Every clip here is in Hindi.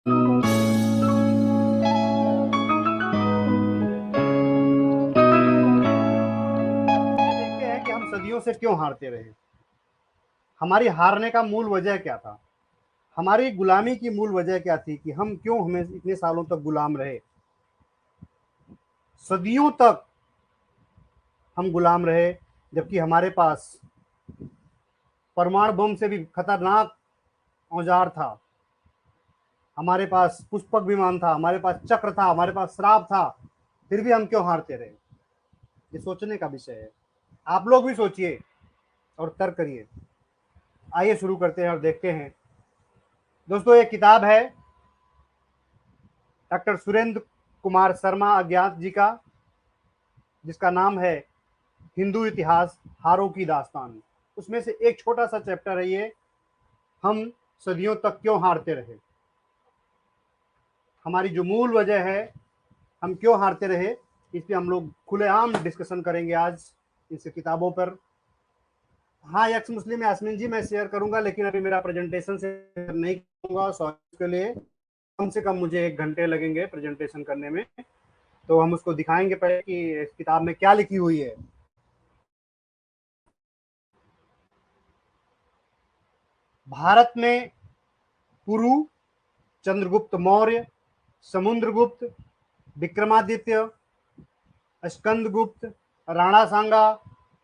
देखते हैं कि हम सदियों से क्यों हारते रहे। हमारी हारने का मूल वजह क्या था? हमारी गुलामी की मूल वजह क्या थी कि हम क्यों हमें इतने सालों तक गुलाम रहे? सदियों तक हम गुलाम रहे, जबकि हमारे पास परमाणु बम से भी खतरनाक औजार था, हमारे पास पुष्पक विमान था, हमारे पास चक्र था, हमारे पास श्राप था, फिर भी हम क्यों हारते रहे? ये सोचने का विषय है। आप लोग भी सोचिए और तर्क करिए। आइए शुरू करते हैं और देखते हैं। दोस्तों, एक किताब है डॉक्टर सुरेंद्र कुमार शर्मा अज्ञात जी का, जिसका नाम है हिंदू इतिहास हारों की दास्तान। उसमें से एक छोटा सा चैप्टर है ये, हम सदियों तक क्यों हारते रहे। हमारी जो मूल वजह है, हम क्यों हारते रहे, इस पे हम लोग खुलेआम डिस्कशन करेंगे आज इस किताबों पर। हाँ, एक्स मुस्लिम यास्मीन जी, मैं शेयर करूंगा, लेकिन अभी मेरा प्रेजेंटेशन शेयर नहीं करूंगा, सॉरी के लिए। कम से कम मुझे 1 घंटे लगेंगे प्रेजेंटेशन करने में, तो हम उसको दिखाएंगे पहले कि इस किताब में क्या लिखी हुई है। भारत में पुरु, चंद्रगुप्त मौर्य, समुद्रगुप्त, विक्रमादित्य, स्कंदगुप्त, राणा सांगा,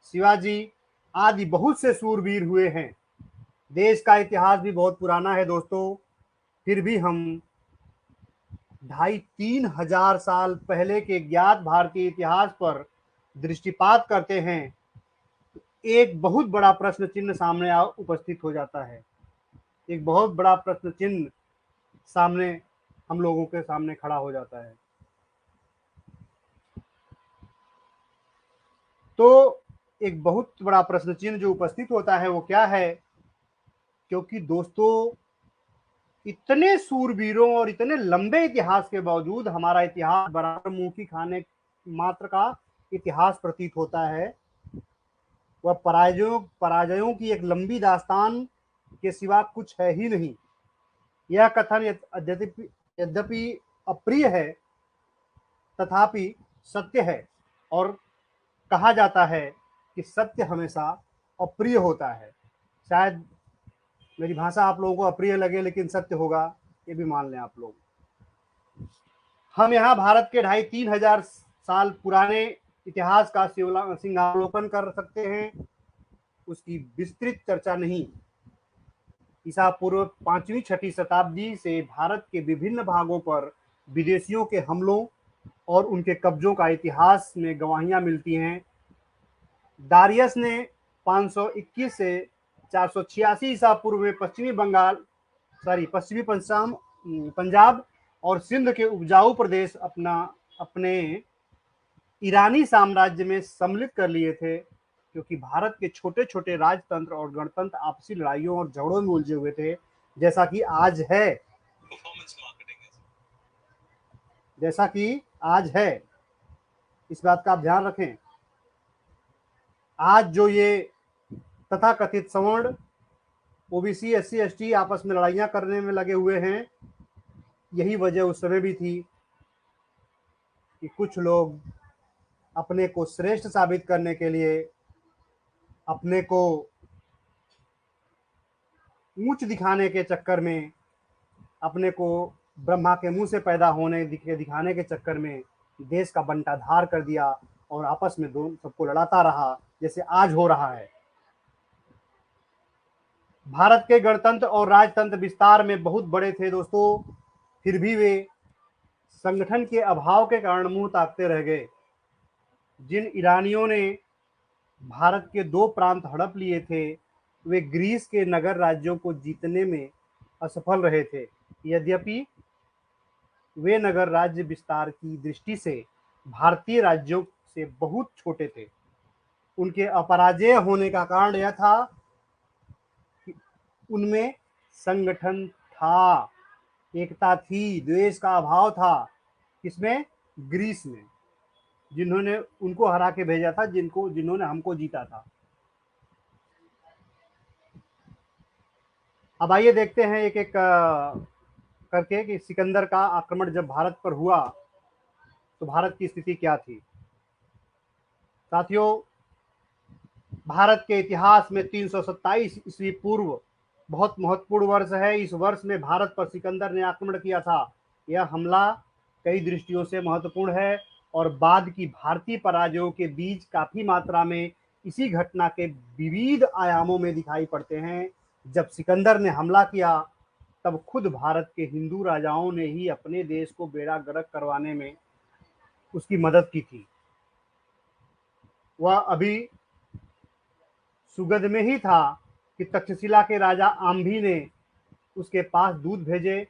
शिवाजी आदि बहुत से सूरवीर हुए हैं। देश का इतिहास भी बहुत पुराना है दोस्तों, फिर भी हम 2500-3000 साल पहले के ज्ञात भारतीय इतिहास पर दृष्टिपात करते हैं, एक बहुत बड़ा प्रश्न चिन्ह सामने उपस्थित हो जाता है। एक बहुत बड़ा प्रश्न चिन्ह सामने हम लोगों के सामने खड़ा हो जाता है। तो एक बहुत बड़ा प्रश्न चिन्ह जो उपस्थित होता है वो क्या है? क्योंकि दोस्तों, इतने सूरवीरों और इतने लंबे इतिहास के बावजूद हमारा इतिहास बराबर मुंह की खाने मात्र का इतिहास प्रतीत होता है। वह पराजयों की एक लंबी दास्तान के सिवा कुछ है ही नहीं। यह कथन यद्यपि अप्रिय है, तथापि सत्य है। और कहा जाता है कि सत्य हमेशा अप्रिय होता है। शायद मेरी भाषा आप लोगों को अप्रिय लगे, लेकिन सत्य होगा, ये भी मान लें आप लोग। हम यहाँ भारत के 2500-3000 साल पुराने इतिहास का सिंहावलोकन कर सकते हैं, उसकी विस्तृत चर्चा नहीं। ईसा पूर्व 5वीं-6वीं शताब्दी से भारत के विभिन्न भागों पर विदेशियों के हमलों और उनके कब्जों का इतिहास में गवाहियां मिलती हैं। दारियस ने 521 से 486 ईसा पूर्व में पश्चिमी पंजाब और सिंध के उपजाऊ प्रदेश अपने ईरानी साम्राज्य में सम्मिलित कर लिए थे, क्योंकि भारत के छोटे छोटे राजतंत्र और गणतंत्र आपसी लड़ाइयों और झगड़ों में उलझे हुए थे, जैसा कि आज है। जैसा कि आज है, इस बात का आप ध्यान रखें। आज जो ये तथाकथित सवर्ण, ओबीसी, एससी, एसटी आपस में लड़ाइयां करने में लगे हुए हैं, यही वजह उस समय भी थी कि कुछ लोग अपने को श्रेष्ठ साबित करने के लिए, अपने को ऊंच दिखाने के चक्कर में, अपने को ब्रह्मा के मुंह से पैदा होने दिखाने के चक्कर में देश का बंटाधार कर दिया और आपस में दोनों सबको लड़ाता रहा, जैसे आज हो रहा है। भारत के गणतंत्र और राजतंत्र विस्तार में बहुत बड़े थे दोस्तों, फिर भी वे संगठन के अभाव के कारण मुंह ताकते रह गए। जिन ईरानियों ने भारत के 2 प्रांत हड़प लिए थे, वे ग्रीस के नगर राज्यों को जीतने में असफल रहे थे। यद्यपि वे नगर राज्य विस्तार की दृष्टि से भारतीय राज्यों से बहुत छोटे थे। उनके अपराजेय होने का कारण यह था कि उनमें संगठन था, एकता थी, द्वेष का अभाव था। किसमें? ग्रीस में, जिन्होंने उनको हरा के भेजा था, जिन्होंने हमको जीता था। अब आइए देखते हैं एक एक करके कि सिकंदर का आक्रमण जब भारत पर हुआ तो भारत की स्थिति क्या थी। साथियों, भारत के इतिहास में 327 ईस्वी पूर्व बहुत महत्वपूर्ण वर्ष है। इस वर्ष में भारत पर सिकंदर ने आक्रमण किया था। यह हमला कई दृष्टियों से महत्वपूर्ण है और बाद की भारतीय पराजयों के बीच काफी मात्रा में इसी घटना के विविध आयामों में दिखाई पड़ते हैं। जब सिकंदर ने हमला किया तब खुद भारत के हिंदू राजाओं ने ही अपने देश को बेड़ा गर्क करवाने में उसकी मदद की थी। वह अभी सुगध में ही था कि तक्षशिला के राजा आम्भी ने उसके पास दूत भेजे,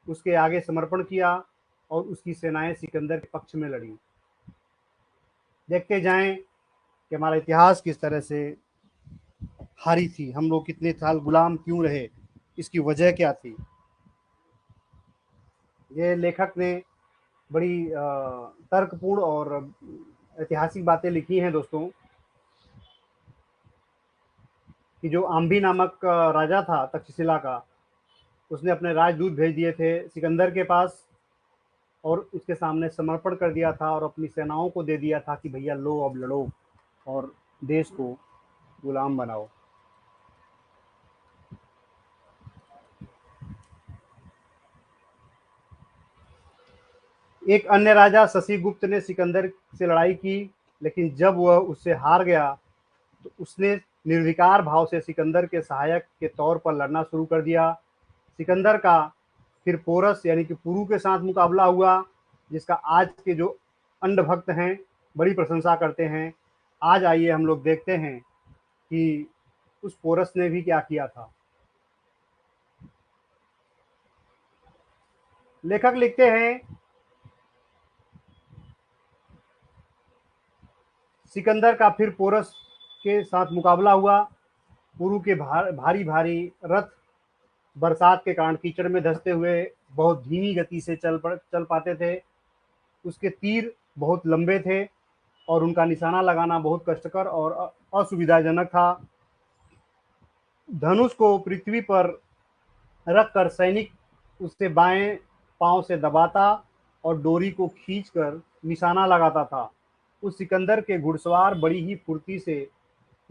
उसके आगे समर्पण किया और उसकी सेनाएं सिकंदर के पक्ष में लड़ी। देखते जाएं कि हमारा इतिहास किस तरह से हारी थी, हम लोग कितने साल गुलाम क्यों रहे, इसकी वजह क्या थी। ये लेखक ने बड़ी तर्कपूर्ण और ऐतिहासिक बातें लिखी हैं दोस्तों, कि जो आम्भी नामक राजा था तक्षशिला का, उसने अपने राजदूत भेज दिए थे सिकंदर के पास और उसके सामने समर्पण कर दिया था और अपनी सेनाओं को दे दिया था कि भैया लो अब लड़ो और देश को गुलाम बनाओ। एक अन्य राजा शशिगुप्त ने सिकंदर से लड़ाई की, लेकिन जब वह उससे हार गया तो उसने निर्विकार भाव से सिकंदर के सहायक के तौर पर लड़ना शुरू कर दिया। सिकंदर का फिर पोरस यानी कि पुरु के साथ मुकाबला हुआ, जिसका आज के जो अंधभक्त हैं बड़ी प्रशंसा करते हैं। आज आइए हम लोग देखते हैं कि उस पोरस ने भी क्या किया था। लेखक लिखते हैं, सिकंदर का फिर पोरस के साथ मुकाबला हुआ। पुरु के भारी भारी रथ बरसात के कारण कीचड़ में धंसते हुए बहुत धीमी गति से चल पाते थे। उसके तीर बहुत लंबे थे और उनका निशाना लगाना बहुत कष्टकर और असुविधाजनक था। धनुष को पृथ्वी पर रखकर सैनिक उससे बाएं पांव से दबाता और डोरी को खींचकर निशाना लगाता था। उस सिकंदर के घुड़सवार बड़ी ही फुर्ती से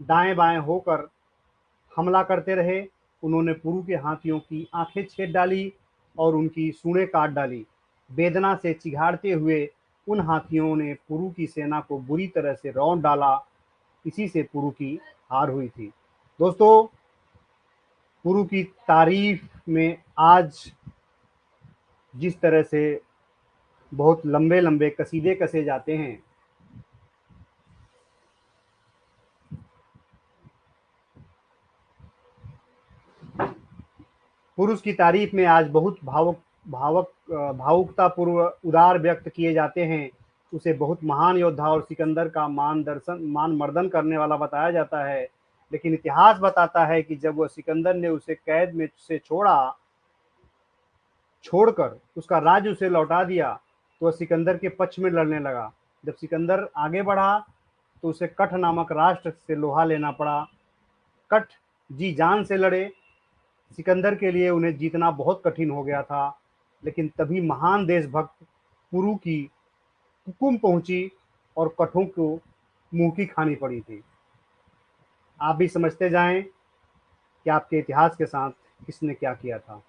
दाएं बाएं होकर हमला करते रहे। उन्होंने पुरु के हाथियों की आंखें छेद डाली और उनकी सूंडें काट डाली। वेदना से चिघाड़ते हुए उन हाथियों ने पुरु की सेना को बुरी तरह से रौंद डाला। इसी से पुरु की हार हुई थी। दोस्तों, पुरु की तारीफ में आज जिस तरह से बहुत लंबे लंबे कसीदे कसे जाते हैं, पुरुष की तारीफ में आज बहुत भावुकता पूर्व उदार व्यक्त किए जाते हैं। उसे बहुत महान योद्धा और सिकंदर का मान मर्दन करने वाला बताया जाता है। लेकिन इतिहास बताता है कि जब वह सिकंदर ने उसे कैद में से छोड़कर उसका राज्य उसे लौटा दिया तो वह सिकंदर के पक्ष में लड़ने लगा। जब सिकंदर आगे बढ़ा तो उसे कठ नामक राष्ट्र से लोहा लेना पड़ा। कठ जी जान से लड़े। सिकंदर के लिए उन्हें जीतना बहुत कठिन हो गया था। लेकिन तभी महान देशभक्त पुरु की हुकुम पहुंची और कठों को मुंह की खानी पड़ी थी। आप भी समझते जाएं कि आपके इतिहास के साथ किसने क्या किया था।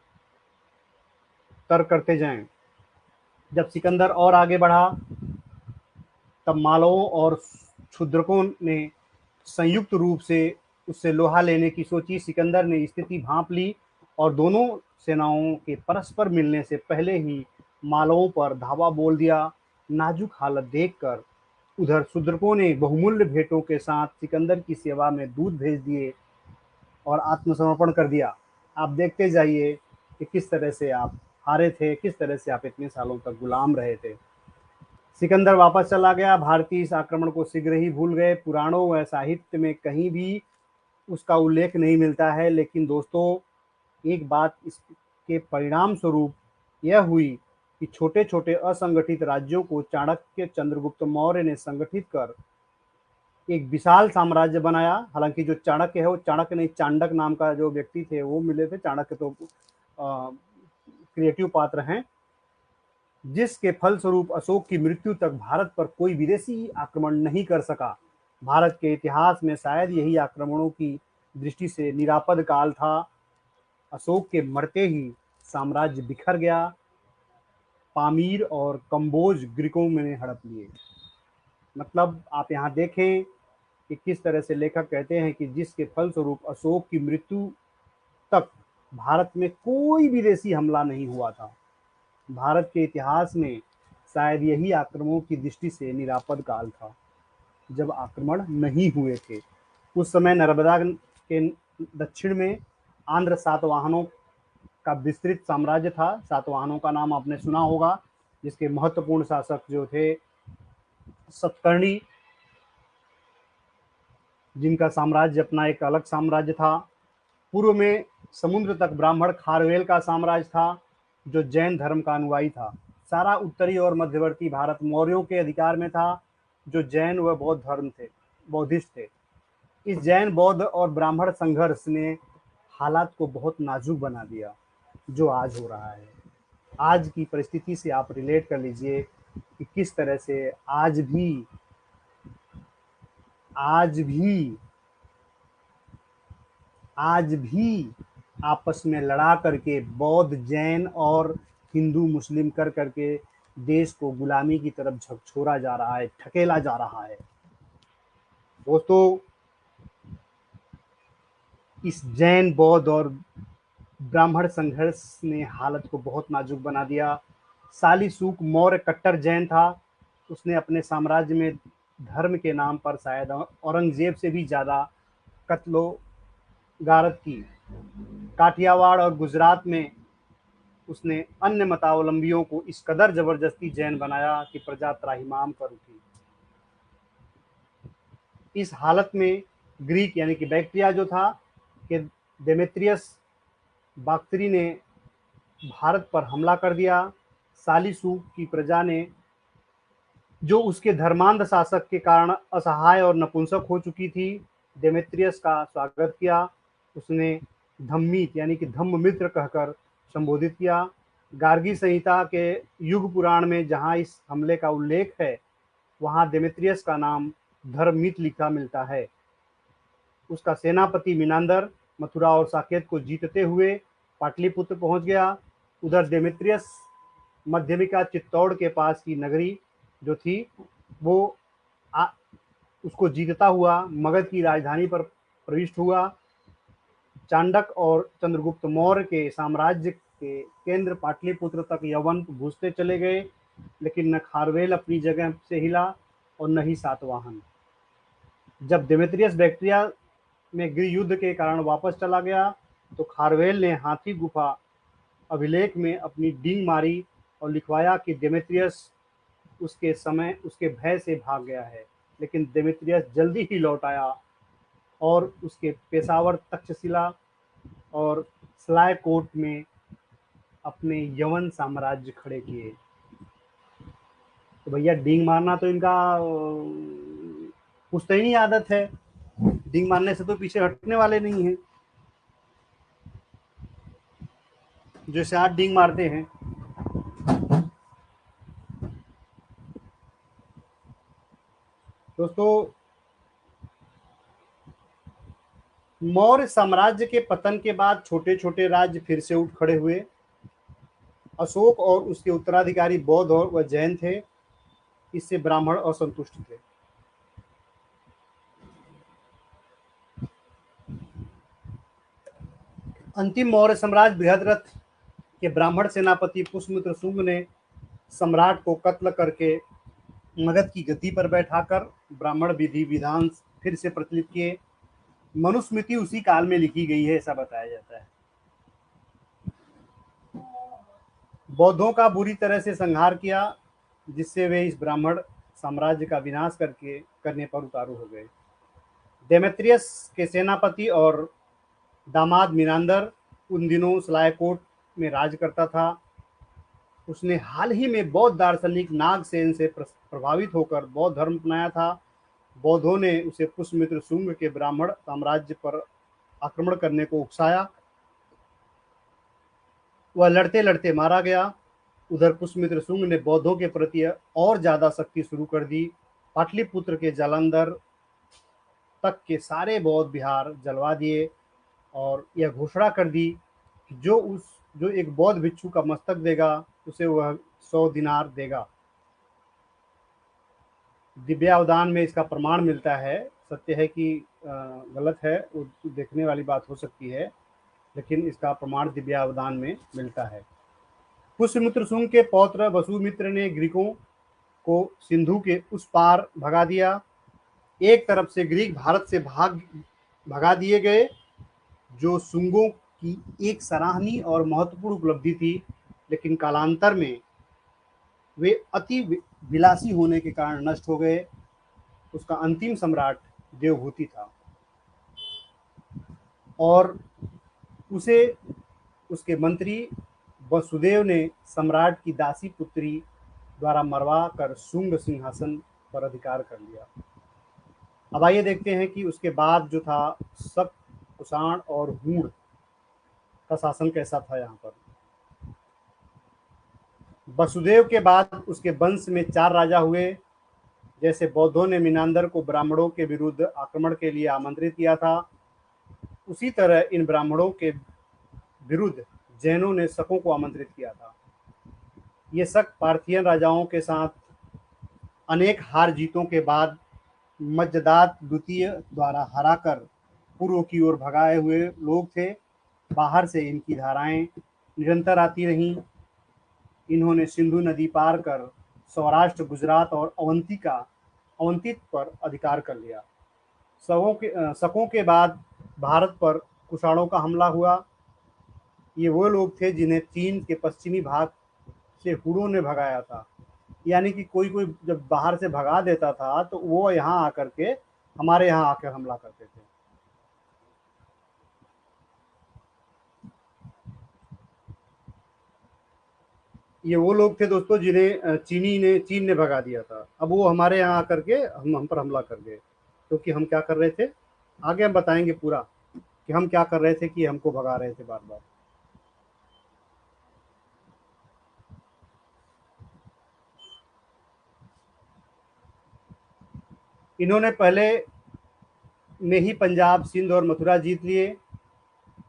तर्क करते जाएं। जब सिकंदर और आगे बढ़ा तब मालवों और क्षुद्रकों ने संयुक्त रूप से उससे लोहा लेने की सोची। सिकंदर ने स्थिति भांप ली और दोनों सेनाओं के परस्पर मिलने से पहले ही मालवों पर धावा बोल दिया। नाजुक हालत देखकर उधर शूद्रकों ने बहुमूल्य भेंटों के साथ सिकंदर की सेवा में दूत भेज दिए और आत्मसमर्पण कर दिया। आप देखते जाइए कि किस तरह से आप हारे थे, किस तरह से आप इतने सालों तक गुलाम रहे थे। सिकंदर वापस चला गया। भारतीय इस आक्रमण को शीघ्र ही भूल गए। पुराणों व साहित्य में कहीं भी उसका उल्लेख नहीं मिलता है। लेकिन दोस्तों, एक बात इसके परिणाम स्वरूप यह हुई कि छोटे छोटे असंगठित राज्यों को चाणक्य चंद्रगुप्त मौर्य ने संगठित कर एक विशाल साम्राज्य बनाया। हालांकि जो चाणक्य है वो चाणक्य नहीं, चांडक नाम का जो व्यक्ति थे वो मिले थे। चाणक्य तो क्रिएटिव पात्र हैं, जिसके फलस्वरूप अशोक की मृत्यु तक भारत पर कोई विदेशी आक्रमण नहीं कर सका। भारत के इतिहास में शायद यही आक्रमणों की दृष्टि से निरापद काल था। अशोक के मरते ही साम्राज्य बिखर गया, पामीर और कंबोज ग्रीकों ने हड़प लिए। मतलब आप यहाँ देखें कि किस तरह से लेखक कहते हैं कि जिसके फलस्वरूप अशोक की मृत्यु तक भारत में कोई विदेशी हमला नहीं हुआ था। भारत के इतिहास में शायद यही आक्रमणों की दृष्टि से निरापद काल था, जब आक्रमण नहीं हुए थे। उस समय नर्मदा के दक्षिण में आंध्र सातवाहनों का विस्तृत साम्राज्य था। सातवाहनों का नाम आपने सुना होगा, जिसके महत्वपूर्ण शासक जो थे सतकर्णी, जिनका साम्राज्य अपना एक अलग साम्राज्य था। पूर्व में समुद्र तक ब्राह्मण खारवेल का साम्राज्य था, जो जैन धर्म का अनुयायी था। सारा उत्तरी और मध्यवर्ती भारत मौर्यों के अधिकार में था, जो जैन व बौद्ध धर्म थे, बौद्धिस्ट थे। इस जैन बौद्ध और ब्राह्मण संघर्ष ने हालात को बहुत नाजुक बना दिया, जो आज हो रहा है। आज की परिस्थिति से आप रिलेट कर लीजिए कि किस तरह से आज भी आपस में लड़ा करके बौद्ध जैन और हिंदू मुस्लिम कर करके देश को गुलामी की तरफ झकझोरा जा रहा है, ठकेला जा रहा है। दोस्तों, इस जैन बौद्ध और ब्राह्मण संघर्ष ने हालत को बहुत नाजुक बना दिया। सालीसूक मौर्य कट्टर जैन था। उसने अपने साम्राज्य में धर्म के नाम पर शायद औरंगजेब से भी ज़्यादा कत्लो गारत की। काठियावाड़ और गुजरात में उसने अन्य मतावलंबियों को इस कदर जबरदस्ती जैन बनाया कि प्रजा त्राहिमाम कर उठी। इस हालत में ग्रीक यानी कि बैक्ट्रिया जो था कि डेमेत्रियस बाक्ट्री ने भारत पर हमला कर दिया। सालीसूक की प्रजा ने, जो उसके धर्मांध शासक के कारण असहाय और नपुंसक हो चुकी थी, डेमेत्रियस का स्वागत किया। उसने धम्मित यानी कि धम्म मित्र कहकर संबोधित किया। गार्गी संहिता के युग पुराण में जहाँ इस हमले का उल्लेख है, वहाँ डेमेत्रियस का नाम धर्ममित लिखा मिलता है। उसका सेनापति मीनांदर मथुरा और साकेत को जीतते हुए पाटलिपुत्र पहुंच गया। उधर डेमेत्रियस मध्यमिका चित्तौड़ के पास की नगरी जो थी, वो उसको जीतता हुआ मगध की राजधानी पर प्रविष्ट हुआ। चांडक और चंद्रगुप्त मौर्य के साम्राज्य के केंद्र पाटलिपुत्र तक यवन घुसते चले गए, लेकिन न खारवेल अपनी जगह से हिला और न ही सातवाहन। जब डेमेत्रियस बैक्ट्रिया में गृह युद्ध के कारण वापस चला गया, तो खारवेल ने हाथी गुफा अभिलेख में अपनी डींग मारी और लिखवाया कि डेमेत्रियस उसके भय से भाग गया है। लेकिन डेमेत्रियस जल्दी ही लौट आया और उसके पेशावर, तक्षशिला और सलायकोट में अपने यवन साम्राज्य खड़े किए। तो भैया डींग मारना तो इनका पुश्तैनी आदत है। डींग मारने से तो पीछे हटने वाले नहीं हैं, जैसे आज डींग मारते हैं। दोस्तों, मौर्य साम्राज्य के पतन के बाद छोटे छोटे राज्य फिर से उठ खड़े हुए। अशोक और उसके उत्तराधिकारी बौद्ध और वह जैन थे। इससे ब्राह्मण असंतुष्ट थे। अंतिम मौर्य सम्राट बृहद्रथ के ब्राह्मण सेनापति पुष्यमित्र शुंग ने सम्राट को कत्ल करके मगध की गद्दी पर बैठाकर ब्राह्मण विधि विधान फिर से प्रचलित किए। मनुस्मृति उसी काल में लिखी गई है, ऐसा बताया जाता है। बौद्धों का बुरी तरह से संहार किया, जिससे वे इस ब्राह्मण साम्राज्य का विनाश करने पर उतारू हो गए। डेमेत्रियस के सेनापति और दामाद मीनांदर उन दिनों सलायकोट में राज करता था। उसने हाल ही में बौद्ध दार्शनिक नागसेन से प्रभावित होकर बौद्ध धर्म अपनाया था। बौद्धों ने उसे पुष्यमित्र शुंग के ब्राह्मण साम्राज्य पर आक्रमण करने को उकसाया। वह लड़ते लड़ते मारा गया। उधर पुष्यमित्र शुंग ने बौद्धों के प्रति और ज्यादा सख्ती शुरू कर दी। पाटलिपुत्र के जालंधर तक के सारे बौद्ध विहार जलवा दिए और यह घोषणा कर दी कि जो एक बौद्ध भिक्षु का मस्तक देगा उसे वह 100 दिनार देगा। दिव्यावदान में इसका प्रमाण मिलता है। सत्य है कि गलत है, वो देखने वाली बात हो सकती है, लेकिन इसका प्रमाण दिव्यावदान में मिलता है। पुष्यमित्र शुंग के पौत्र वसुमित्र ने ग्रीकों को सिंधु के उस पार भगा दिया। एक तरफ से ग्रीक भारत से भगा दिए गए, जो शुंगों की एक सराहनीय और महत्वपूर्ण उपलब्धि थी, लेकिन कालांतर में वे अति विलासी होने के कारण नष्ट हो गए। उसका अंतिम सम्राट देवहूति था और उसे उसके मंत्री वसुदेव ने सम्राट की दासी पुत्री द्वारा मरवा कर शुंग सिंहासन पर अधिकार कर लिया। अब आइए देखते हैं कि उसके बाद जो था शक, कुषाण और हूण का शासन कैसा था। यहाँ पर वसुदेव के बाद उसके वंश में 4 राजा हुए। जैसे बौद्धों ने मीनांदर को ब्राह्मणों के विरुद्ध आक्रमण के लिए आमंत्रित किया था, उसी तरह इन ब्राह्मणों के विरुद्ध जैनों ने शकों को आमंत्रित किया था। ये शक पार्थियन राजाओं के साथ अनेक हार जीतों के बाद मज्जदात द्वितीय द्वारा हराकर पूर्व की ओर भगाए हुए लोग थे। बाहर से इनकी धाराएं निरंतर आती रहीं। इन्होंने सिंधु नदी पार कर सौराष्ट्र, गुजरात और अवंतित पर अधिकार कर लिया। शकों के बाद भारत पर कुषाणों का हमला हुआ। ये वो लोग थे जिन्हें चीन के पश्चिमी भाग से हुणों ने भगाया था। यानी कि कोई कोई जब बाहर से भगा देता था तो वो यहाँ आकर के हमारे यहाँ आकर हमला करते थे। ये वो लोग थे दोस्तों जिन्हें चीन ने भगा दिया था। अब वो हमारे यहाँ आकर के हम पर हमला कर गए, क्योंकि हम क्या कर रहे थे, आगे हम बताएंगे पूरा कि हम क्या कर रहे थे कि हमको भगा रहे थे बार बार। इन्होंने पहले में ही पंजाब, सिंध और मथुरा जीत लिए।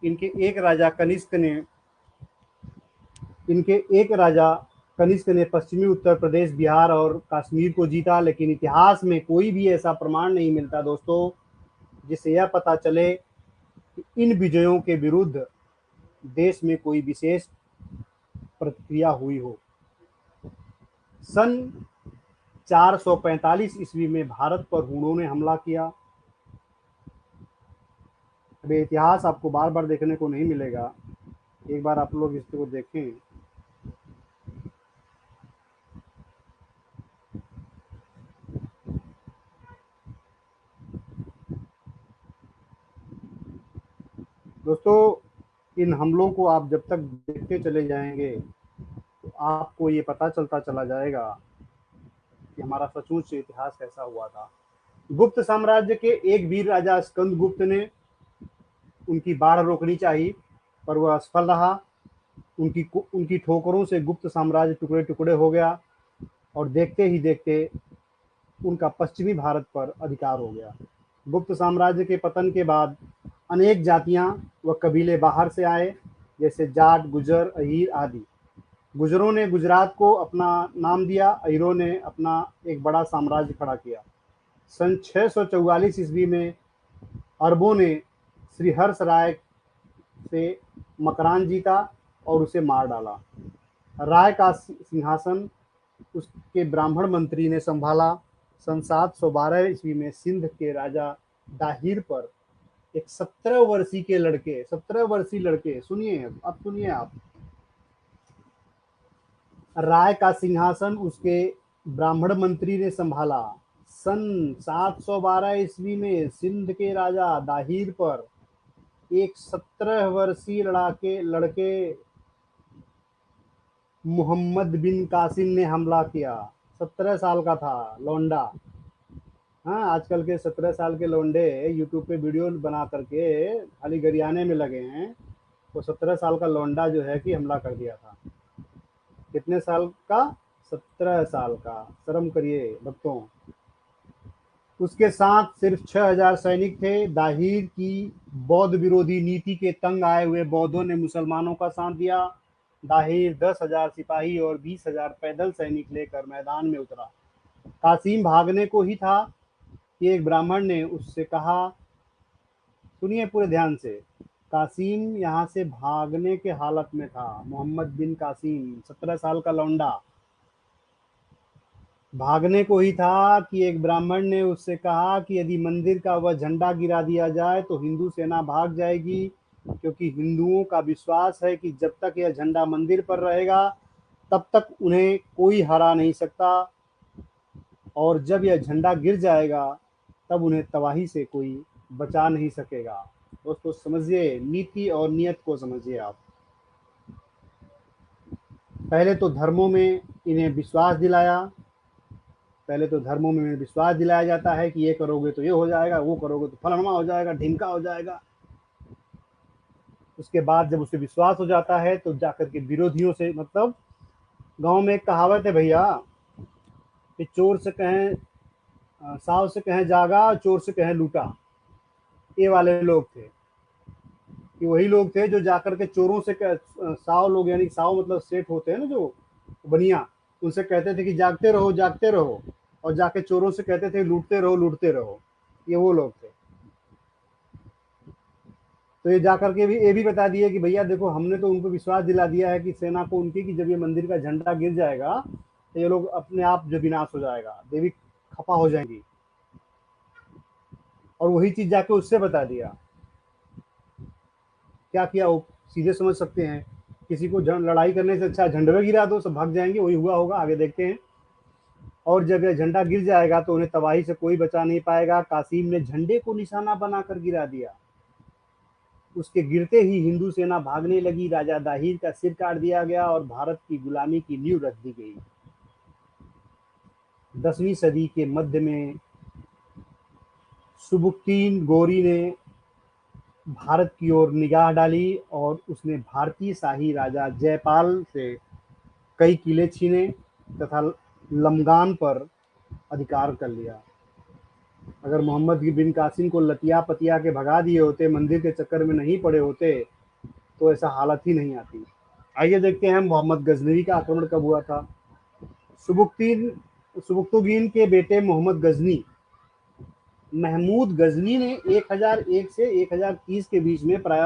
इनके एक राजा कनिष्क ने पश्चिमी उत्तर प्रदेश, बिहार और कश्मीर को जीता। लेकिन इतिहास में कोई भी ऐसा प्रमाण नहीं मिलता दोस्तों जिससे यह पता चले कि इन विजयों के विरुद्ध देश में कोई विशेष प्रतिक्रिया हुई हो। सन 445 ईस्वी में भारत पर हुणों ने हमला किया। अब इतिहास आपको बार बार देखने को नहीं मिलेगा, एक बार आप लोग इसको देखें। दोस्तों इन हमलों को आप जब तक देखते चले जाएंगे तो आपको ये पता चलता चला जाएगा कि हमारा सचमुच इतिहास कैसा हुआ था। गुप्त साम्राज्य के एक वीर राजा स्कंदगुप्त ने उनकी बाढ़ रोकनी चाहिए, पर वह असफल रहा। उनकी ठोकरों से गुप्त साम्राज्य टुकड़े टुकड़े हो गया और देखते ही देखते उनका पश्चिमी भारत पर अधिकार हो गया। गुप्त साम्राज्य के पतन के बाद अनेक जातियां व कबीले बाहर से आए, जैसे जाट, गुजर, अहीर आदि। गुजरों ने गुजरात को अपना नाम दिया, अहीरों ने अपना एक बड़ा साम्राज्य खड़ा किया। सन 644 ईस्वी में अरबों ने श्रीहर्ष राय से मकरान जीता और उसे मार डाला। राय का सिंहासन उसके ब्राह्मण मंत्री ने संभाला। सन 712 ईस्वी में सिंध के राजा दाहिर पर एक 17 वर्षीय लड़के, सुनिए अब सुनिए आप, राय का सिंहासन उसके ब्राह्मण मंत्री ने संभाला। सन 712 ईस्वी में सिंध के राजा दाहिर पर एक 17 वर्षीय लड़के मोहम्मद बिन कासिम ने हमला किया। 17 साल का था लौंडा। हाँ, आजकल के 17 साल के लौंडे यूट्यूब पे वीडियो बना करके खाली गरियाने में लगे हैं। वो 17 साल का लौंडा जो है कि हमला कर दिया था। कितने साल का? 17 साल का। शर्म करिए भक्तों। उसके साथ सिर्फ 6,000 सैनिक थे। दाहिर की बौद्ध विरोधी नीति के तंग आए हुए बौद्धों ने मुसलमानों का साथ दिया। दाहिर 10,000 सिपाही और 20,000 पैदल सैनिक लेकर मैदान में उतरा। कासिम भागने को ही था कि एक ब्राह्मण ने उससे कहा, सुनिए पूरे ध्यान से, कासिम यहाँ से भागने के हालत में था। मोहम्मद बिन कासिम 17 साल का लौंडा भागने को ही था कि एक ब्राह्मण ने उससे कहा कि यदि मंदिर का वह झंडा गिरा दिया जाए तो हिंदू सेना भाग जाएगी, क्योंकि हिंदुओं का विश्वास है कि जब तक यह झंडा मंदिर पर रहेगा तब तक उन्हें कोई हरा नहीं सकता, और जब यह झंडा गिर जाएगा तब उन्हें तबाही से कोई बचा नहीं सकेगा। दोस्तों समझिए, नीति और नियत को समझिए आप। पहले तो धर्मों में इन्हें विश्वास दिलाया। पहले तो धर्मों में विश्वास दिलाया जाता है कि ये करोगे तो ये हो जाएगा, वो करोगे तो फलाना हो जाएगा, ढिमका हो जाएगा। उसके बाद जब उसे विश्वास हो जाता है तो जाकर के विरोधियों से, मतलब गांव में एक कहावत है भैया कि चोर से कहें, साव से कहें जागा, चोर से कहें लूटा। ये वाले लोग थे कि वही लोग थे जो जाकर के चोरों से साव लोग, यानी साव मतलब सेठ होते हैं ना जो बनिया, उनसे कहते थे कि जागते रहो जागते रहो, और जाके चोरों से कहते थे लूटते रहो लूटते रहो। ये वो लोग थे। तो ये जाकर के भी ये भी बता दिए कि भैया देखो, हमने तो उनको विश्वास दिला दिया है कि सेना को उनकी, कि जब ये मंदिर का झंडा गिर जाएगा तो ये लोग अपने आप जो विनाश हो जाएगा, देवी खपा हो जाएंगी। और वही चीज जाके उससे बता दिया। क्या किया वो सीधे समझ सकते हैं। किसी को लड़ाई करने से अच्छा झंडे गिरा दो, सब भाग जाएंगे। वही हुआ होगा, आगे देखते हैं। और जब यह झंडा गिर जाएगा तो उन्हें तबाही से कोई बचा नहीं पाएगा। कासिम ने झंडे को निशाना बनाकर गिरा दिया। उसके गिरते ही हिंदू सेना भागने लगी। राजा दाहिर का सिर काट दिया गया और भारत की गुलामी की नींव रख दी गई। 10वीं सदी के मध्य में सुबुक्तीन गोरी ने भारत की ओर निगाह डाली और उसने भारतीय शाही राजा जयपाल से कई किले छीने तथा लमगान पर अधिकार कर लिया। अगर मोहम्मद बिन कासिम को लतिया पतिया के भगा दिए होते, मंदिर के चक्कर में नहीं पड़े होते, तो ऐसा हालत ही नहीं आती। आइए देखते हैं मोहम्मद गजनवी का आक्रमण कब हुआ था। सुबुक्तीन सुबुक्तुगीन के बेटे मोहम्मद गजनी, महमूद गजनी ने 1001 से 1030 के बीच में प्राय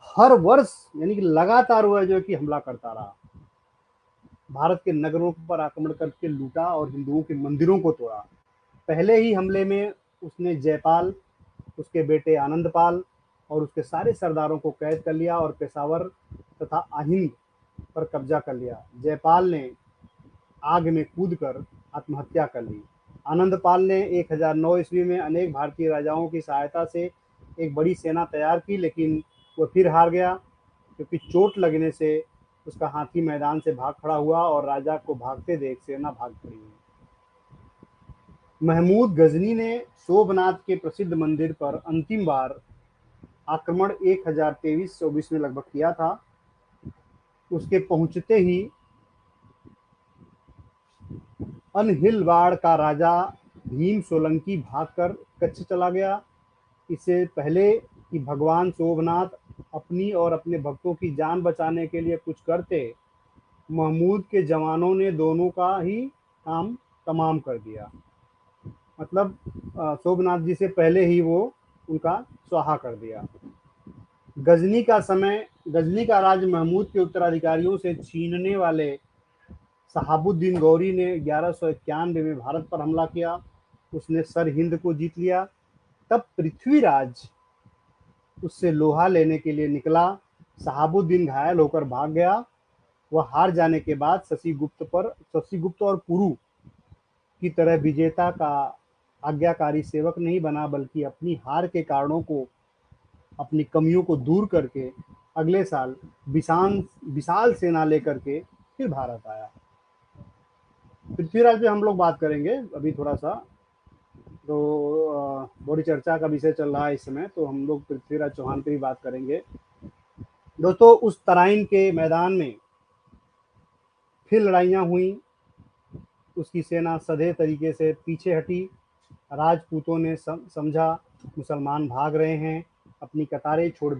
हर वर्ष, यानी कि लगातार वह जो कि हमला करता रहा। भारत के नगरों पर आक्रमण करके लूटा और हिंदुओं के मंदिरों को तोड़ा। पहले ही हमले में उसने जयपाल, उसके बेटे आनंदपाल और उसके सारे सरदारों को कैद कर लिया और पेशावर तथा आहिंद पर कब्जा कर लिया। जयपाल ने आग में कूदकर आत्महत्या कर ली। आनंदपाल ने 1009 ईस्वी में अनेक भारतीय राजाओं की सहायता से एक बड़ी सेना तैयार की, लेकिन वह फिर हार गया, क्योंकि चोट लगने से उसका हाथी मैदान से भाग खड़ा हुआ और राजा को भागते देख सेना भाग खड़ी हुई। महमूद गजनी ने सोमनाथ के प्रसिद्ध मंदिर पर अंतिम बार आक्रमण 1023-24 में लगभग किया था। उसके पहुंचते ही अनहिलवाड़ का राजा भीम सोलंकी भागकर कच्छ चला गया। इससे पहले कि भगवान सोमनाथ अपनी और अपने भक्तों की जान बचाने के लिए कुछ करते, महमूद के जवानों ने दोनों का ही काम तमाम कर दिया। मतलब सोमनाथ जी से पहले ही वो उनका स्वाहा कर दिया। गजनी का राज महमूद के उत्तराधिकारियों से छीनने वाले शहाबुद्दीन गौरी ने 1191 में भारत पर हमला किया। उसने सर हिंद को जीत लिया। तब पृथ्वीराज उससे लोहा लेने के लिए निकला। शहाबुद्दीन घायल होकर भाग गया। वह हार जाने के बाद शशिगुप्त और पुरु की तरह विजेता का आज्ञाकारी सेवक नहीं बना, बल्कि अपनी हार के कारणों को, अपनी कमियों को दूर करके अगले साल विशाल सेना लेकर के फिर भारत आया। पृथ्वीराज पे हम लोग बात करेंगे अभी थोड़ा सा। तो बड़ी चर्चा का विषय चल रहा है इस समय, तो हम लोग पृथ्वीराज चौहान पे भी बात करेंगे। दोस्तों उस तराइन के मैदान में फिर लड़ाइयाँ हुई, उसकी सेना सधे तरीके से पीछे हटी। राजपूतों ने समझा मुसलमान भाग रहे हैं, अपनी कतारें छोड़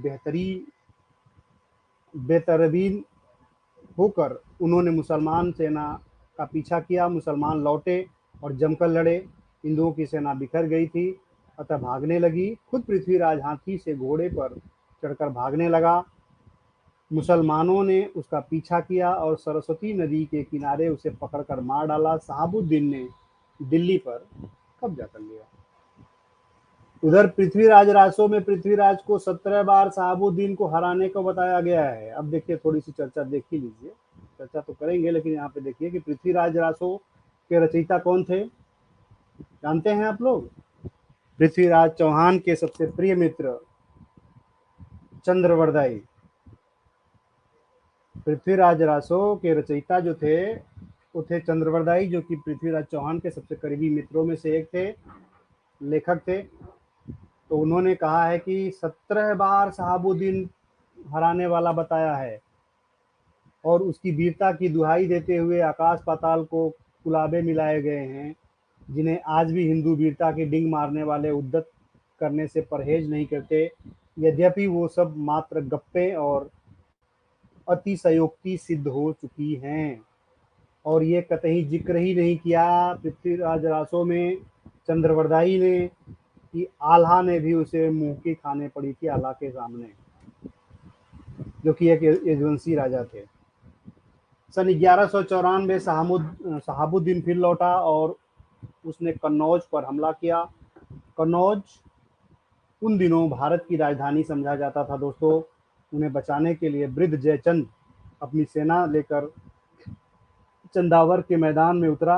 बेतरतीब होकर उन्होंने मुसलमान सेना का पीछा किया। मुसलमान लौटे और जमकर लड़े। हिंदुओं की सेना बिखर गई थी, अतः भागने लगी। खुद पृथ्वीराज हाथी से घोड़े पर चढ़कर भागने लगा। मुसलमानों ने उसका पीछा किया और सरस्वती नदी के किनारे उसे पकड़कर मार डाला। शहाबुद्दीन ने दिल्ली पर कब्जा कर लिया। उधर पृथ्वीराज रासो में पृथ्वीराज को 17 बार शहाबुद्दीन को हराने को बताया गया है। अब देखिए, थोड़ी सी चर्चा देख ही लीजिए, चर्चा तो करेंगे लेकिन यहाँ पे देखिए कि पृथ्वीराज रासो के रचयिता कौन थे, जानते हैं आप लोग? पृथ्वीराज चौहान के सबसे प्रिय मित्र चंद्रवरदाई। पृथ्वीराज रासो के रचयिता जो थे वो थे चंद्रवरदाई, जो कि पृथ्वीराज चौहान के सबसे करीबी मित्रों में से एक थे, लेखक थे। तो उन्होंने कहा है कि 17 बार शहाबुद्दीन हराने वाला बताया है और उसकी वीरता की दुहाई देते हुए आकाश पाताल को कुलाबे मिलाए गए हैं, जिन्हें आज भी हिंदू वीरता की डिंग मारने वाले उद्दत करने से परहेज नहीं करते। यद्यपि वो सब मात्र गप्पे और अतिशयोक्ति सिद्ध हो चुकी हैं। और ये कतई जिक्र ही नहीं किया पृथ्वीराज रासो में चंद्रवरदाई ने कि आल्हा ने भी उसे मुंह की खाने पड़ी थी आल्हा के सामने, जो कि एक यजुवंशी राजा थे। सन 1194 शहाबुद्दीन फिर लौटा और उसने कन्नौज पर हमला किया। कन्नौज उन दिनों भारत की राजधानी समझा जाता था दोस्तों। उन्हें बचाने के लिए वृद्ध जयचंद अपनी सेना लेकर चंदावर के मैदान में उतरा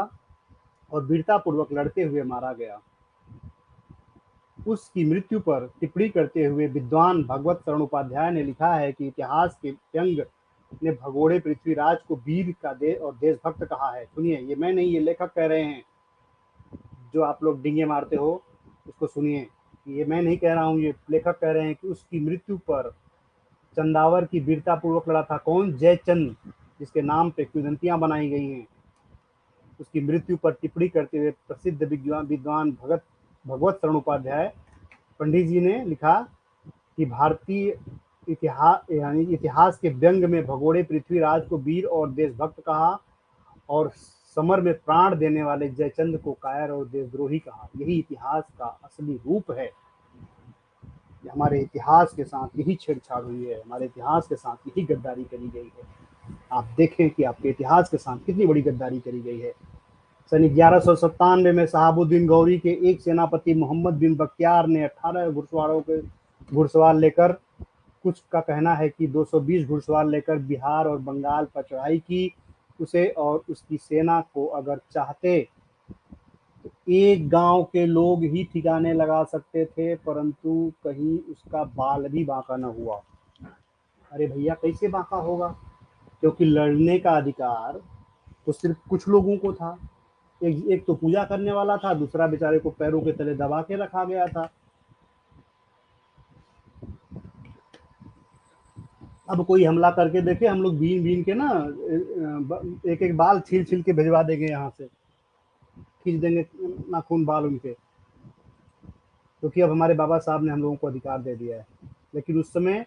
और वीरतापूर्वक लड़ते हुए मारा गया। उसकी मृत्यु पर टिप्पणी करते हुए विद्वान भगवत शरण उपाध्याय ने लिखा है कि इतिहास के व्यंग ने भगोड़े पृथ्वीराज को वीर का और देशभक्त कहा है। सुनिए, ये मैं नहीं, ये लेखक कह रहे हैं। जो आप लोग डिंगे मारते हो उसको सुनिए, ये मैं नहीं कह रहा हूँ, ये लेखक कह रहे हैं कि उसकी मृत्यु पर चंदावर की वीरतापूर्वक लड़ा था कौन? जयचंद, जिसके नाम पे किंवदंतियां बनाई गई हैं। उसकी मृत्यु पर टिप्पणी करते हुए प्रसिद्ध विद्वान भगवत शरण उपाध्याय पंडित जी ने लिखा कि भारतीय इतिहास यानी इतिहास के व्यंग में भगोड़े पृथ्वीराज को वीर और देशभक्त कहा और समर में प्राण देने वाले जयचंद को कायर और देशद्रोही कहा। यही इतिहास का असली रूप है। हमारे इतिहास के साथ यही छेड़छाड़ हुई है, हमारे इतिहास के साथ यही गद्दारी करी गई है। आप देखें कि आपके इतिहास के साथ कितनी बड़ी गद्दारी करी गई है। सन 1197 में शहाबुद्दीन गौरी के एक सेनापति मोहम्मद बिन बख्तियार ने 18 घुड़सवारों के घुड़सवार लेकर, कुछ का कहना है कि 220 घुड़सवार लेकर बिहार और बंगाल पर चढ़ाई की। उसे और उसकी सेना को अगर चाहते तो एक गांव के लोग ही ठिकाने लगा सकते थे, परंतु कहीं उसका बाल भी बांका न हुआ। अरे भैया, कैसे बांका होगा? क्योंकि लड़ने का अधिकार तो सिर्फ कुछ लोगों को था। एक तो पूजा करने वाला था, दूसरा बेचारे को पैरों के तले दबा के रखा गया था। अब कोई हमला करके देखे, हम लोग बीन बीन के ना एक एक बाल छील छील के भिजवा देंगे, यहाँ से खींच देंगे नाखून बाल उनके, क्योंकि अब हमारे बाबा साहब ने हम लोगों को अधिकार दे दिया है। लेकिन उस समय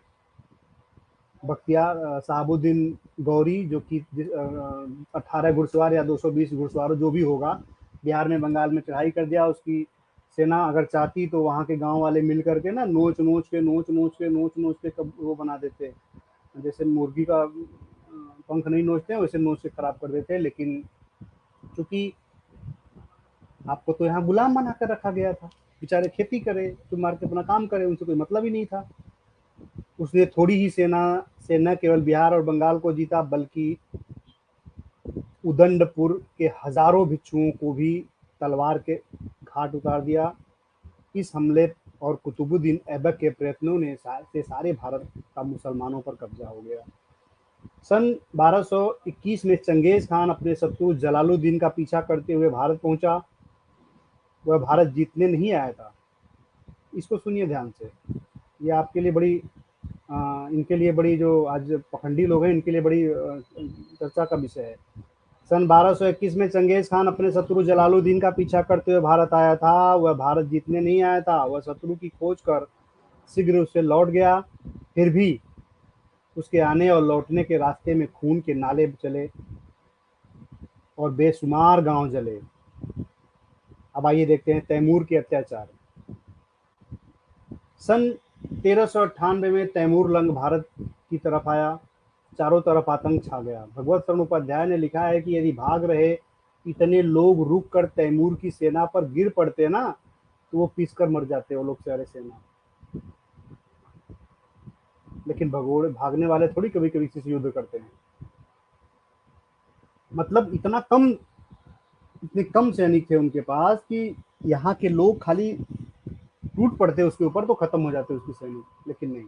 बख्तियार शहाबुद्दीन गौरी, जो कि 18 घुड़सवार या 220 घुड़सवार जो भी होगा, बिहार में बंगाल में चढ़ाई कर दिया। उसकी सेना अगर चाहती तो वहाँ के गांव वाले मिल करके ना नोच नोच के कब वो बना देते, जैसे मुर्गी का पंख नहीं नोचते वैसे नोच के खराब कर देते। लेकिन चूंकि आपको तो यहाँ गुलाम बना कर रखा गया था, बेचारे खेती करे तो मार के अपना काम करे, उनसे कोई मतलब ही नहीं था। उसने थोड़ी ही सेना से न केवल बिहार और बंगाल को जीता, बल्कि उदंडपुर के हजारों भिक्षुओं को भी तलवार के घाट उतार दिया। इस हमले और कुतुबुद्दीन ऐबक के प्रयत्नों ने से सारे भारत का मुसलमानों पर कब्जा हो गया। सन 1221 में चंगेज खान अपने शत्रु जलालुद्दीन का पीछा करते हुए भारत पहुंचा। वह भारत जीतने नहीं आया था। इसको सुनिए ध्यान से, ये आपके लिए बड़ी इनके लिए बड़ी, जो आज पखंडी लोग हैं, इनके लिए बड़ी चर्चा का विषय है। सन 1221 में चंगेज खान अपने शत्रु जलालुद्दीन का पीछा करते हुए भारत आया था। वह भारत जीतने नहीं आया था, वह शत्रु की खोज कर शीघ्र उससे लौट गया। फिर भी उसके आने और लौटने के रास्ते में खून के नाले चले और बेशुमार गांव जले। अब आइए देखते हैं तैमूर के अत्याचार। सन 1398 में तैमूर लंग भारत की तरफ आया। चारों तरफ आतंक छा गया। भगवत शरण उपाध्याय ने लिखा है कि यदि भाग रहे इतने लोग रुक कर तैमूर की सेना पर गिर पड़ते ना, तो वो पीस कर मर जाते वो लोग सारे सेना। लेकिन भगोड़े भागने वाले थोड़ी कभी कभी किसी युद्ध करते हैं। मतलब इतने कम सैनिक थे उनके पास कि यहाँ के लोग खाली टूट पड़ते उसके ऊपर तो खत्म हो जाते उसकी सैनिक। लेकिन नहीं,